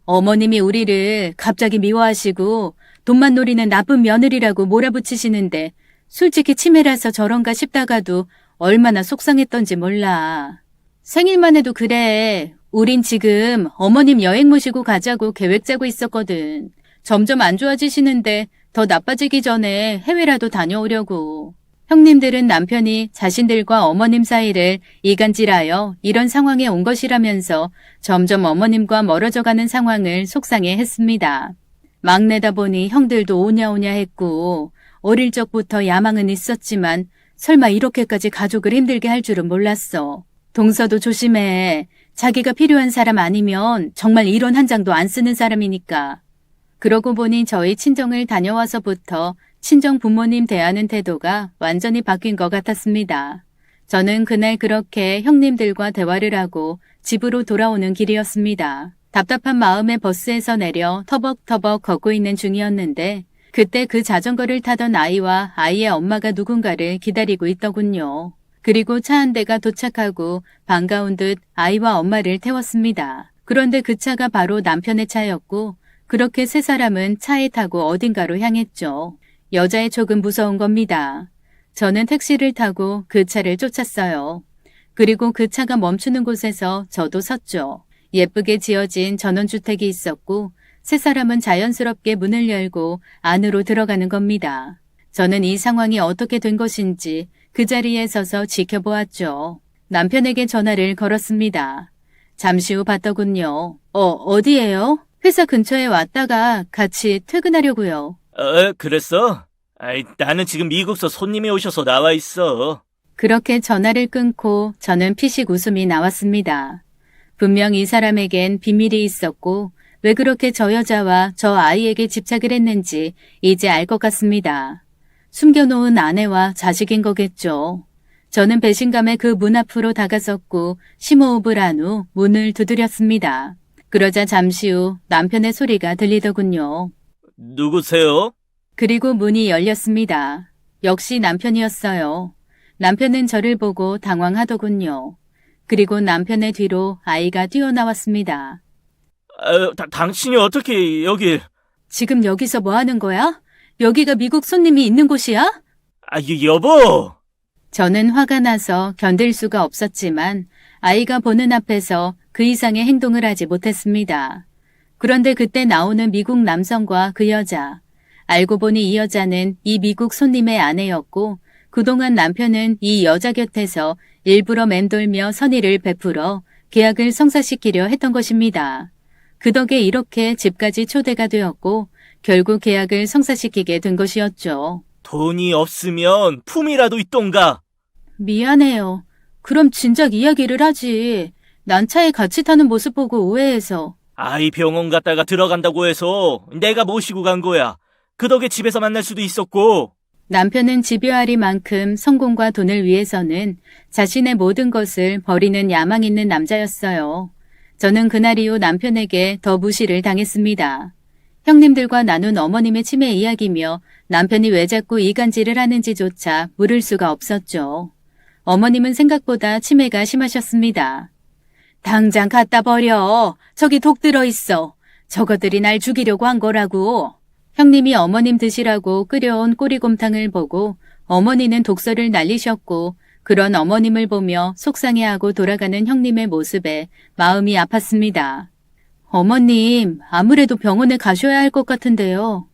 어머님이 우리를 갑자기 미워하시고 돈만 노리는 나쁜 며느리라고 몰아붙이시는데 솔직히 치매라서 저런가 싶다가도 얼마나 속상했던지 몰라. 생일만 해도 그래. 우린 지금 어머님 여행 모시고 가자고 계획 짜고 있었거든. 점점 안 좋아지시는데 더 나빠지기 전에 해외라도 다녀오려고. 형님들은 남편이 자신들과 어머님 사이를 이간질하여 이런 상황에 온 것이라면서 점점 어머님과 멀어져가는 상황을 속상해했습니다. 막내다 보니 형들도 오냐오냐 했고 어릴 적부터 야망은 있었지만 설마 이렇게까지 가족을 힘들게 할 줄은 몰랐어. 동서도 조심해. 자기가 필요한 사람 아니면 정말 이론 한 장도 안 쓰는 사람이니까. 그러고 보니 저희 친정을 다녀와서부터 친정 부모님 대하는 태도가 완전히 바뀐 것 같았습니다. 저는 그날 그렇게 형님들과 대화를 하고 집으로 돌아오는 길이었습니다. 답답한 마음에 버스에서 내려 터벅터벅 걷고 있는 중이었는데 그때 그 자전거를 타던 아이와 아이의 엄마가 누군가를 기다리고 있더군요. 그리고 차 한 대가 도착하고 반가운 듯 아이와 엄마를 태웠습니다. 그런데 그 차가 바로 남편의 차였고 그렇게 세 사람은 차에 타고 어딘가로 향했죠. 여자애 조금 무서운 겁니다. 저는 택시를 타고 그 차를 쫓았어요. 그리고 그 차가 멈추는 곳에서 저도 섰죠. 예쁘게 지어진 전원주택이 있었고 세 사람은 자연스럽게 문을 열고 안으로 들어가는 겁니다. 저는 이 상황이 어떻게 된 것인지 그 자리에 서서 지켜보았죠. 남편에게 전화를 걸었습니다. 잠시 후 받더군요. 어디예요? 회사 근처에 왔다가 같이 퇴근하려고요. 그랬어? 나는 지금 미국서 손님이 오셔서 나와 있어. 그렇게 전화를 끊고 저는 피식 웃음이 나왔습니다. 분명 이 사람에겐 비밀이 있었고 왜 그렇게 저 여자와 저 아이에게 집착을 했는지 이제 알 것 같습니다. 숨겨놓은 아내와 자식인 거겠죠. 저는 배신감에 그 문 앞으로 다가섰고 심호흡을 한 후 문을 두드렸습니다. 그러자 잠시 후 남편의 소리가 들리더군요. 누구세요? 그리고 문이 열렸습니다. 역시 남편이었어요. 남편은 저를 보고 당황하더군요. 그리고 남편의 뒤로 아이가 뛰어나왔습니다. 당신이 어떻게 여길... 지금 여기서 뭐 하는 거야? 여기가 미국 손님이 있는 곳이야? 여보! 저는 화가 나서 견딜 수가 없었지만 아이가 보는 앞에서 그 이상의 행동을 하지 못했습니다. 그런데 그때 나오는 미국 남성과 그 여자. 알고 보니 이 여자는 이 미국 손님의 아내였고 그동안 남편은 이 여자 곁에서 일부러 맴돌며 선의를 베풀어 계약을 성사시키려 했던 것입니다. 그 덕에 이렇게 집까지 초대가 되었고 결국 계약을 성사시키게 된 것이었죠. 돈이 없으면 품이라도 있던가. 미안해요. 그럼 진작 이야기를 하지. 난 차에 같이 타는 모습 보고 오해해서. 아이 병원 갔다가 들어간다고 해서 내가 모시고 간 거야. 그 덕에 집에서 만날 수도 있었고. 남편은 집요하리만큼 성공과 돈을 위해서는 자신의 모든 것을 버리는 야망 있는 남자였어요. 저는 그날 이후 남편에게 더 무시를 당했습니다. 형님들과 나눈 어머님의 치매 이야기며 남편이 왜 자꾸 이간질을 하는지조차 물을 수가 없었죠. 어머님은 생각보다 치매가 심하셨습니다. 당장 갖다 버려. 저기 독 들어있어. 저것들이 날 죽이려고 한 거라고. 형님이 어머님 드시라고 끓여온 꼬리곰탕을 보고 어머니는 독서를 날리셨고 그런 어머님을 보며 속상해하고 돌아가는 형님의 모습에 마음이 아팠습니다. 어머님, 아무래도 병원에 가셔야 할 것 같은데요.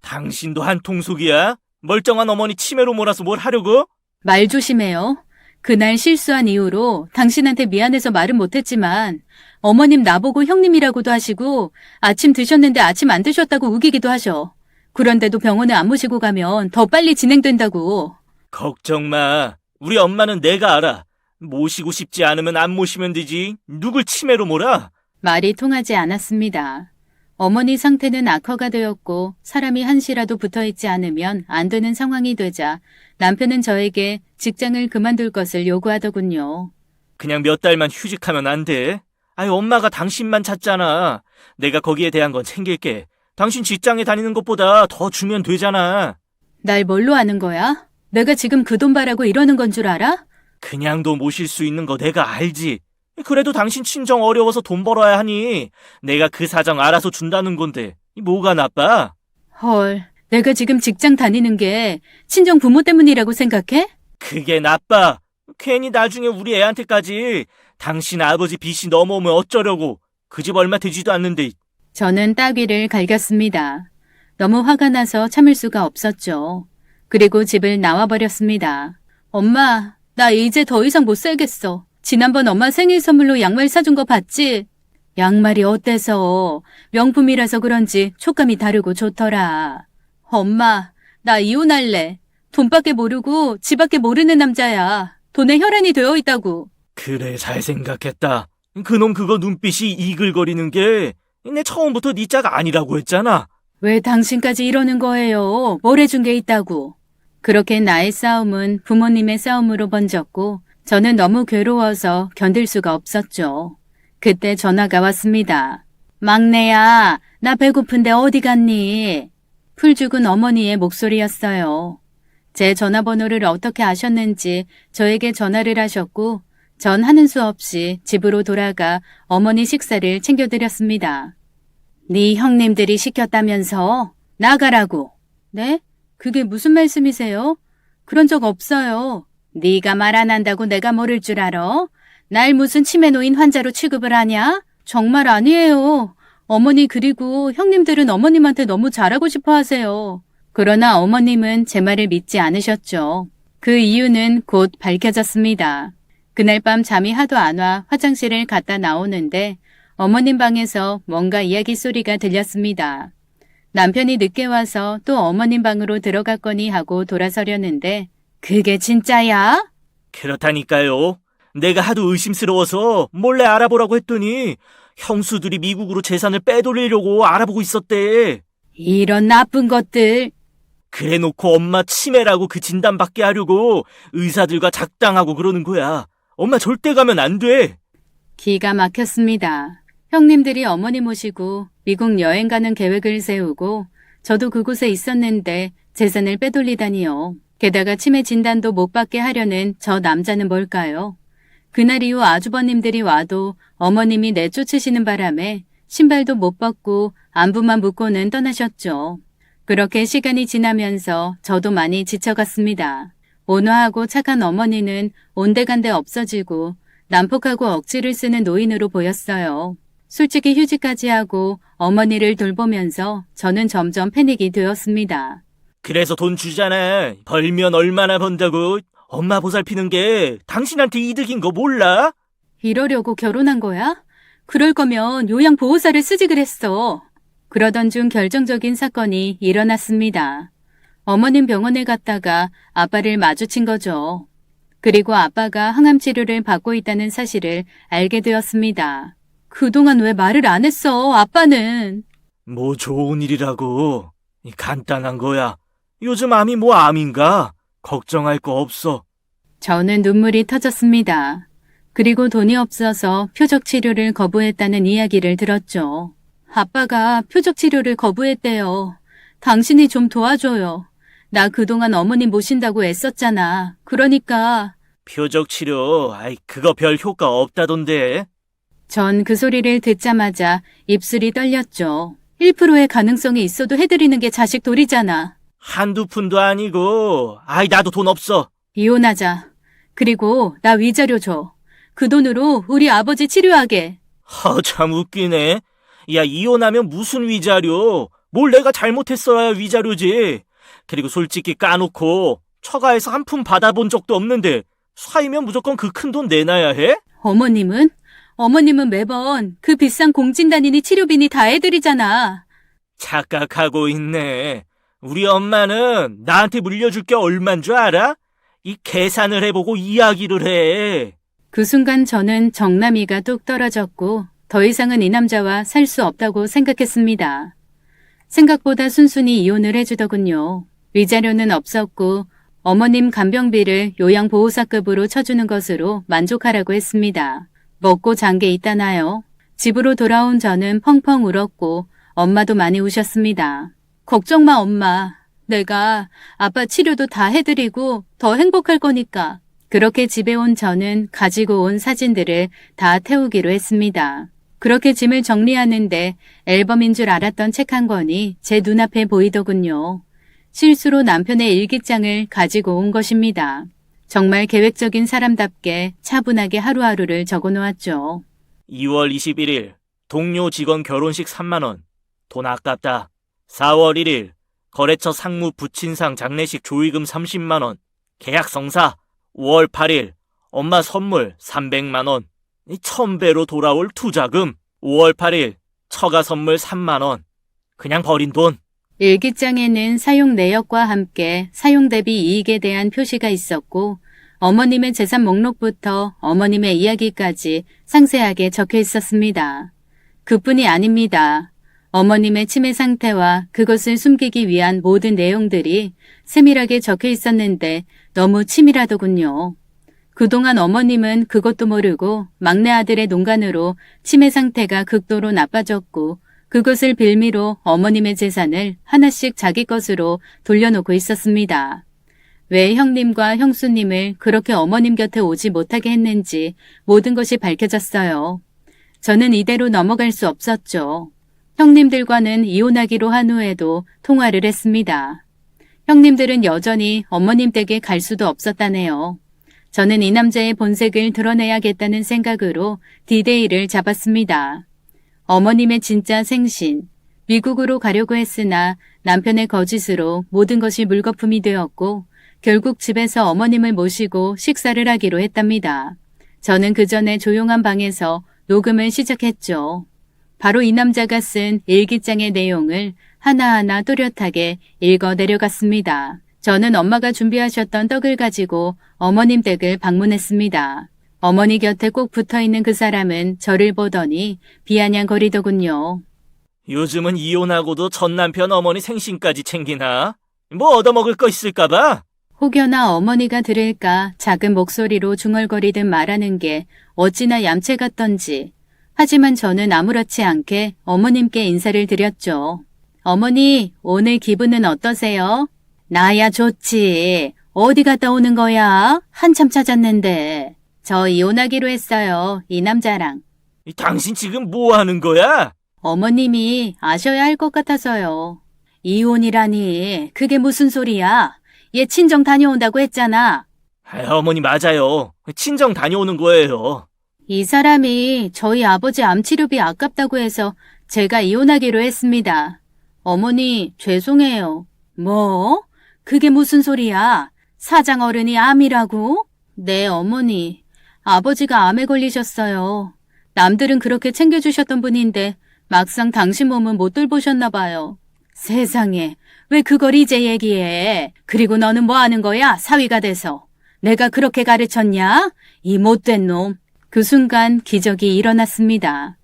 당신도 한통속이야? 멀쩡한 어머니 치매로 몰아서 뭘 하려고? 말 조심해요. 그날 실수한 이후로 당신한테 미안해서 말은 못했지만 어머님 나보고 형님이라고도 하시고 아침 드셨는데 아침 안 드셨다고 우기기도 하셔. 그런데도 병원에 안 모시고 가면 더 빨리 진행된다고. 걱정 마. 우리 엄마는 내가 알아. 모시고 싶지 않으면 안 모시면 되지. 누굴 치매로 몰아? 말이 통하지 않았습니다. 어머니 상태는 악화가 되었고 사람이 한시라도 붙어있지 않으면 안 되는 상황이 되자 남편은 저에게 직장을 그만둘 것을 요구하더군요. 그냥 몇 달만 휴직하면 안 돼? 아이 엄마가 당신만 찾잖아. 내가 거기에 대한 건 챙길게. 당신 직장에 다니는 것보다 더 주면 되잖아. 날 뭘로 아는 거야? 내가 지금 그 돈 바라고 이러는 건 줄 알아? 그냥도 모실 수 있는 거 내가 알지. 그래도 당신 친정 어려워서 돈 벌어야 하니 내가 그 사정 알아서 준다는 건데 뭐가 나빠? 헐, 내가 지금 직장 다니는 게 친정 부모 때문이라고 생각해? 그게 나빠. 괜히 나중에 우리 애한테까지 당신 아버지 빚이 넘어오면 어쩌려고. 그 집 얼마 되지도 않는데. 저는 따귀를 갈겼습니다. 너무 화가 나서 참을 수가 없었죠. 그리고 집을 나와버렸습니다. 엄마, 나 이제 더 이상 못 살겠어. 지난번 엄마 생일 선물로 양말 사준 거 봤지? 양말이 어때서? 명품이라서 그런지 촉감이 다르고 좋더라. 엄마, 나 이혼할래. 돈밖에 모르고 집밖에 모르는 남자야. 돈에 혈안이 되어 있다고. 그래, 잘 생각했다. 그놈 그거 눈빛이 이글거리는 게 내 처음부터 네 짝 아니라고 했잖아. 왜 당신까지 이러는 거예요? 뭘 해준 게 있다고. 그렇게 나의 싸움은 부모님의 싸움으로 번졌고 저는 너무 괴로워서 견딜 수가 없었죠. 그때 전화가 왔습니다. 막내야, 나 배고픈데 어디 갔니? 풀 죽은 어머니의 목소리였어요. 제 전화번호를 어떻게 아셨는지 저에게 전화를 하셨고 전 하는 수 없이 집으로 돌아가 어머니 식사를 챙겨드렸습니다. 네 형님들이 시켰다면서? 나가라고. 네? 그게 무슨 말씀이세요? 그런 적 없어요. 네가 말 안 한다고 내가 모를 줄 알아? 날 무슨 치매 노인 환자로 취급을 하냐? 정말 아니에요. 어머니 그리고 형님들은 어머님한테 너무 잘하고 싶어 하세요. 그러나 어머님은 제 말을 믿지 않으셨죠. 그 이유는 곧 밝혀졌습니다. 그날 밤 잠이 하도 안 와 화장실을 갔다 나오는데 어머님 방에서 뭔가 이야기 소리가 들렸습니다. 남편이 늦게 와서 또 어머님 방으로 들어갔거니 하고 돌아서려는데 그게 진짜야? 그렇다니까요. 내가 하도 의심스러워서 몰래 알아보라고 했더니 형수들이 미국으로 재산을 빼돌리려고 알아보고 있었대. 이런 나쁜 것들. 그래놓고 엄마 치매라고 그 진단받게 하려고 의사들과 작당하고 그러는 거야. 엄마 절대 가면 안 돼. 기가 막혔습니다. 형님들이 어머니 모시고 미국 여행 가는 계획을 세우고 저도 그곳에 있었는데 재산을 빼돌리다니요. 게다가 치매 진단도 못 받게 하려는 저 남자는 뭘까요? 그날 이후 아주버님들이 와도 어머님이 내쫓으시는 바람에 신발도 못 벗고 안부만 묻고는 떠나셨죠. 그렇게 시간이 지나면서 저도 많이 지쳐갔습니다. 온화하고 착한 어머니는 온데간데 없어지고 난폭하고 억지를 쓰는 노인으로 보였어요. 솔직히 휴직까지 하고 어머니를 돌보면서 저는 점점 패닉이 되었습니다. 그래서 돈 주잖아. 벌면 얼마나 번다고. 엄마 보살피는 게 당신한테 이득인 거 몰라? 이러려고 결혼한 거야? 그럴 거면 요양보호사를 쓰지 그랬어. 그러던 중 결정적인 사건이 일어났습니다. 어머님 병원에 갔다가 아빠를 마주친 거죠. 그리고 아빠가 항암 치료를 받고 있다는 사실을 알게 되었습니다. 그동안 왜 말을 안 했어, 아빠는? 뭐 좋은 일이라고. 간단한 거야. 요즘 암이 뭐 암인가? 걱정할 거 없어. 저는 눈물이 터졌습니다. 그리고 돈이 없어서 표적 치료를 거부했다는 이야기를 들었죠. 아빠가 표적 치료를 거부했대요. 당신이 좀 도와줘요. 나 그동안 어머니 모신다고 애썼잖아. 그러니까. 표적 치료, 그거 별 효과 없다던데. 전 그 소리를 듣자마자 입술이 떨렸죠. 1%의 가능성이 있어도 해드리는 게 자식 도리잖아. 한두 푼도 아니고, 나도 돈 없어. 이혼하자. 그리고 나 위자료 줘. 그 돈으로 우리 아버지 치료하게. 참 웃기네. 야, 이혼하면 무슨 위자료? 뭘 내가 잘못했어야 위자료지. 그리고 솔직히 까놓고 처가에서 한 푼 받아본 적도 없는데 사이면 무조건 그 큰 돈 내놔야 해? 어머님은? 어머님은 매번 그 비싼 공진단위니 치료비니 다 해드리잖아. 착각하고 있네. 우리 엄마는 나한테 물려줄 게 얼만 줄 알아? 이 계산을 해보고 이야기를 해. 그 순간 저는 정남이가 뚝 떨어졌고 더 이상은 이 남자와 살 수 없다고 생각했습니다. 생각보다 순순히 이혼을 해주더군요. 위자료는 없었고 어머님 간병비를 요양보호사급으로 쳐주는 것으로 만족하라고 했습니다. 먹고 잔 게 있다나요? 집으로 돌아온 저는 펑펑 울었고 엄마도 많이 우셨습니다. 걱정 마 엄마. 내가 아빠 치료도 다 해드리고 더 행복할 거니까. 그렇게 집에 온 저는 가지고 온 사진들을 다 태우기로 했습니다. 그렇게 짐을 정리하는데 앨범인 줄 알았던 책 한 권이 제 눈앞에 보이더군요. 실수로 남편의 일기장을 가지고 온 것입니다. 정말 계획적인 사람답게 차분하게 하루하루를 적어놓았죠. 2월 21일 동료 직원 결혼식 3만 원. 돈 아깝다. 4월 1일 거래처 상무 부친상 장례식 조의금 30만 원. 계약 성사. 5월 8일 엄마 선물 300만 원. 1000배로 돌아올 투자금. 5월 8일 처가 선물 3만 원. 그냥 버린 돈. 일기장에는 사용 내역과 함께 사용 대비 이익에 대한 표시가 있었고 어머님의 재산 목록부터 어머님의 이야기까지 상세하게 적혀 있었습니다. 그뿐이 아닙니다. 어머님의 치매 상태와 그것을 숨기기 위한 모든 내용들이 세밀하게 적혀 있었는데 너무 치밀하더군요. 그동안 어머님은 그것도 모르고 막내 아들의 농간으로 치매 상태가 극도로 나빠졌고 그것을 빌미로 어머님의 재산을 하나씩 자기 것으로 돌려놓고 있었습니다. 왜 형님과 형수님을 그렇게 어머님 곁에 오지 못하게 했는지 모든 것이 밝혀졌어요. 저는 이대로 넘어갈 수 없었죠. 형님들과는 이혼하기로 한 후에도 통화를 했습니다. 형님들은 여전히 어머님 댁에 갈 수도 없었다네요. 저는 이 남자의 본색을 드러내야겠다는 생각으로 디데이를 잡았습니다. 어머님의 진짜 생신, 미국으로 가려고 했으나 남편의 거짓으로 모든 것이 물거품이 되었고 결국 집에서 어머님을 모시고 식사를 하기로 했답니다. 저는 그 전에 조용한 방에서 녹음을 시작했죠. 바로 이 남자가 쓴 일기장의 내용을 하나하나 또렷하게 읽어 내려갔습니다. 저는 엄마가 준비하셨던 떡을 가지고 어머님 댁을 방문했습니다. 어머니 곁에 꼭 붙어있는 그 사람은 저를 보더니 비아냥거리더군요. 요즘은 이혼하고도 전 남편 어머니 생신까지 챙기나? 뭐 얻어먹을 거 있을까봐? 혹여나 어머니가 들을까 작은 목소리로 중얼거리듯 말하는 게 어찌나 얌체 같던지. 하지만 저는 아무렇지 않게 어머님께 인사를 드렸죠. 어머니, 오늘 기분은 어떠세요? 나야 좋지. 어디 갔다 오는 거야? 한참 찾았는데. 저 이혼하기로 했어요. 이 남자랑. 당신 지금 뭐 하는 거야? 어머님이 아셔야 할 것 같아서요. 이혼이라니 그게 무슨 소리야? 얘 친정 다녀온다고 했잖아. 어머니 맞아요. 친정 다녀오는 거예요. 이 사람이 저희 아버지 암치료비 아깝다고 해서 제가 이혼하기로 했습니다. 어머니, 죄송해요. 뭐? 그게 무슨 소리야? 사장 어른이 암이라고? 네, 어머니. 아버지가 암에 걸리셨어요. 남들은 그렇게 챙겨주셨던 분인데 막상 당신 몸은 못 돌보셨나 봐요. 세상에, 왜 그걸 이제 얘기해? 그리고 너는 뭐 하는 거야? 사위가 돼서. 내가 그렇게 가르쳤냐? 이 못된 놈. 그 순간 기적이 일어났습니다.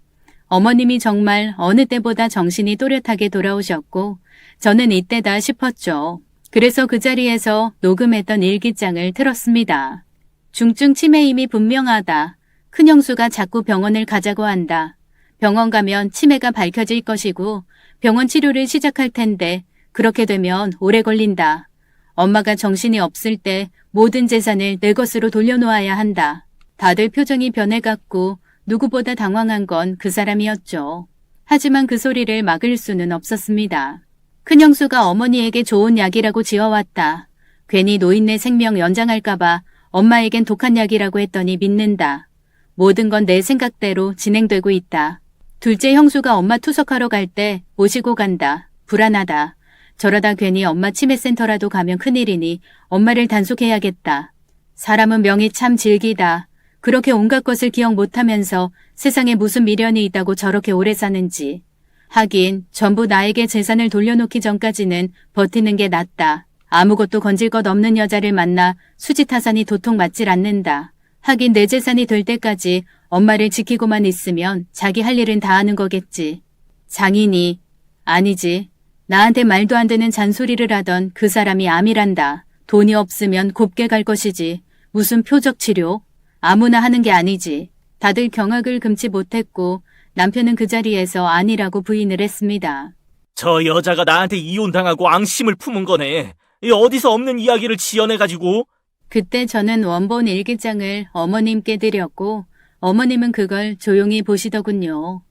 어머님이 정말 어느 때보다 정신이 또렷하게 돌아오셨고 저는 이때다 싶었죠. 그래서 그 자리에서 녹음했던 일기장을 틀었습니다. 중증 치매임이 분명하다. 큰형수가 자꾸 병원을 가자고 한다. 병원 가면 치매가 밝혀질 것이고 병원 치료를 시작할 텐데 그렇게 되면 오래 걸린다. 엄마가 정신이 없을 때 모든 재산을 내 것으로 돌려놓아야 한다. 다들 표정이 변해갔고 누구보다 당황한 건 그 사람이었죠. 하지만 그 소리를 막을 수는 없었습니다. 큰형수가 어머니에게 좋은 약이라고 지어왔다. 괜히 노인네 생명 연장할까봐 엄마에겐 독한 약이라고 했더니 믿는다. 모든 건 내 생각대로 진행되고 있다. 둘째 형수가 엄마 투석하러 갈 때 모시고 간다. 불안하다. 저러다 괜히 엄마 치매센터라도 가면 큰일이니 엄마를 단속해야겠다. 사람은 명이 참 질기다. 그렇게 온갖 것을 기억 못하면서 세상에 무슨 미련이 있다고 저렇게 오래 사는지. 하긴 전부 나에게 재산을 돌려놓기 전까지는 버티는 게 낫다. 아무것도 건질 것 없는 여자를 만나 수지타산이 도통 맞질 않는다. 하긴 내 재산이 될 때까지 엄마를 지키고만 있으면 자기 할 일은 다 하는 거겠지. 장인이, 아니지. 나한테 말도 안 되는 잔소리를 하던 그 사람이 암이란다. 돈이 없으면 곱게 갈 것이지. 무슨 표적 치료? 아무나 하는 게 아니지. 다들 경악을 금치 못했고 남편은 그 자리에서 아니라고 부인을 했습니다. 저 여자가 나한테 이혼당하고 앙심을 품은 거네. 이 어디서 없는 이야기를 지어내가지고. 그때 저는 원본 일기장을 어머님께 드렸고 어머님은 그걸 조용히 보시더군요.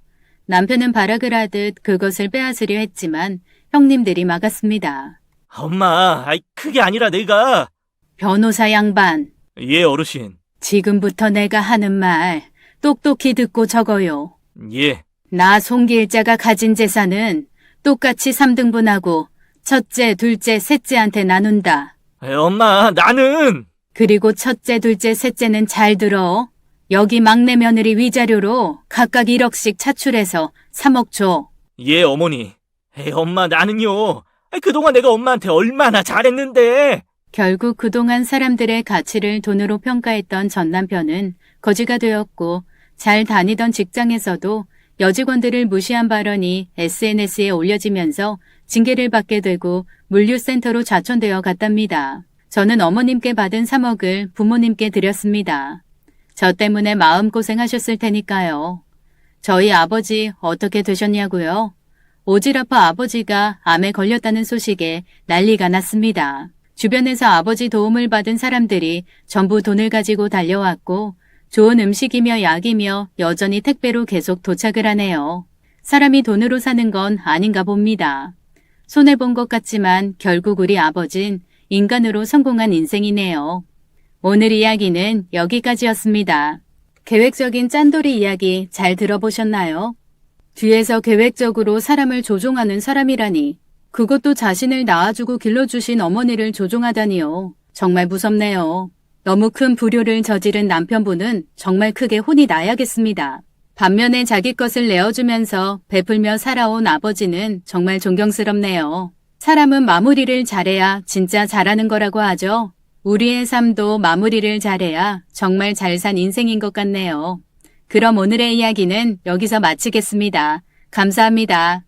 남편은 발악을 하듯 그것을 빼앗으려 했지만 형님들이 막았습니다. 엄마, 그게 아니라 내가. 변호사 양반, 예, 어르신. 지금부터 내가 하는 말 똑똑히 듣고 적어요. 예. 나 송길자가 가진 재산은 똑같이 3등분하고 첫째, 둘째, 셋째한테 나눈다. 엄마, 나는. 그리고 첫째, 둘째, 셋째는 잘 들어. 여기 막내 며느리 위자료로 각각 1억씩 차출해서 3억 줘. 예, 어머니. 엄마, 나는요. 그동안 내가 엄마한테 얼마나 잘했는데. 결국 그동안 사람들의 가치를 돈으로 평가했던 전 남편은 거지가 되었고 잘 다니던 직장에서도 여직원들을 무시한 발언이 SNS에 올려지면서 징계를 받게 되고 물류센터로 좌천되어 갔답니다. 저는 어머님께 받은 3억을 부모님께 드렸습니다. 저 때문에 마음고생하셨을 테니까요. 저희 아버지 어떻게 되셨냐고요? 오지랖파 아버지가 암에 걸렸다는 소식에 난리가 났습니다. 주변에서 아버지 도움을 받은 사람들이 전부 돈을 가지고 달려왔고 좋은 음식이며 약이며 여전히 택배로 계속 도착을 하네요. 사람이 돈으로 사는 건 아닌가 봅니다. 손해본 것 같지만 결국 우리 아버진 인간으로 성공한 인생이네요. 오늘 이야기는 여기까지였습니다. 계획적인 짠돌이 이야기 잘 들어보셨나요? 뒤에서 계획적으로 사람을 조종하는 사람이라니. 그것도 자신을 낳아주고 길러주신 어머니를 조종하다니요. 정말 무섭네요. 너무 큰 불효를 저지른 남편분은 정말 크게 혼이 나야겠습니다. 반면에 자기 것을 내어주면서 베풀며 살아온 아버지는 정말 존경스럽네요. 사람은 마무리를 잘해야 진짜 잘하는 거라고 하죠. 우리의 삶도 마무리를 잘해야 정말 잘 산 인생인 것 같네요. 그럼 오늘의 이야기는 여기서 마치겠습니다. 감사합니다.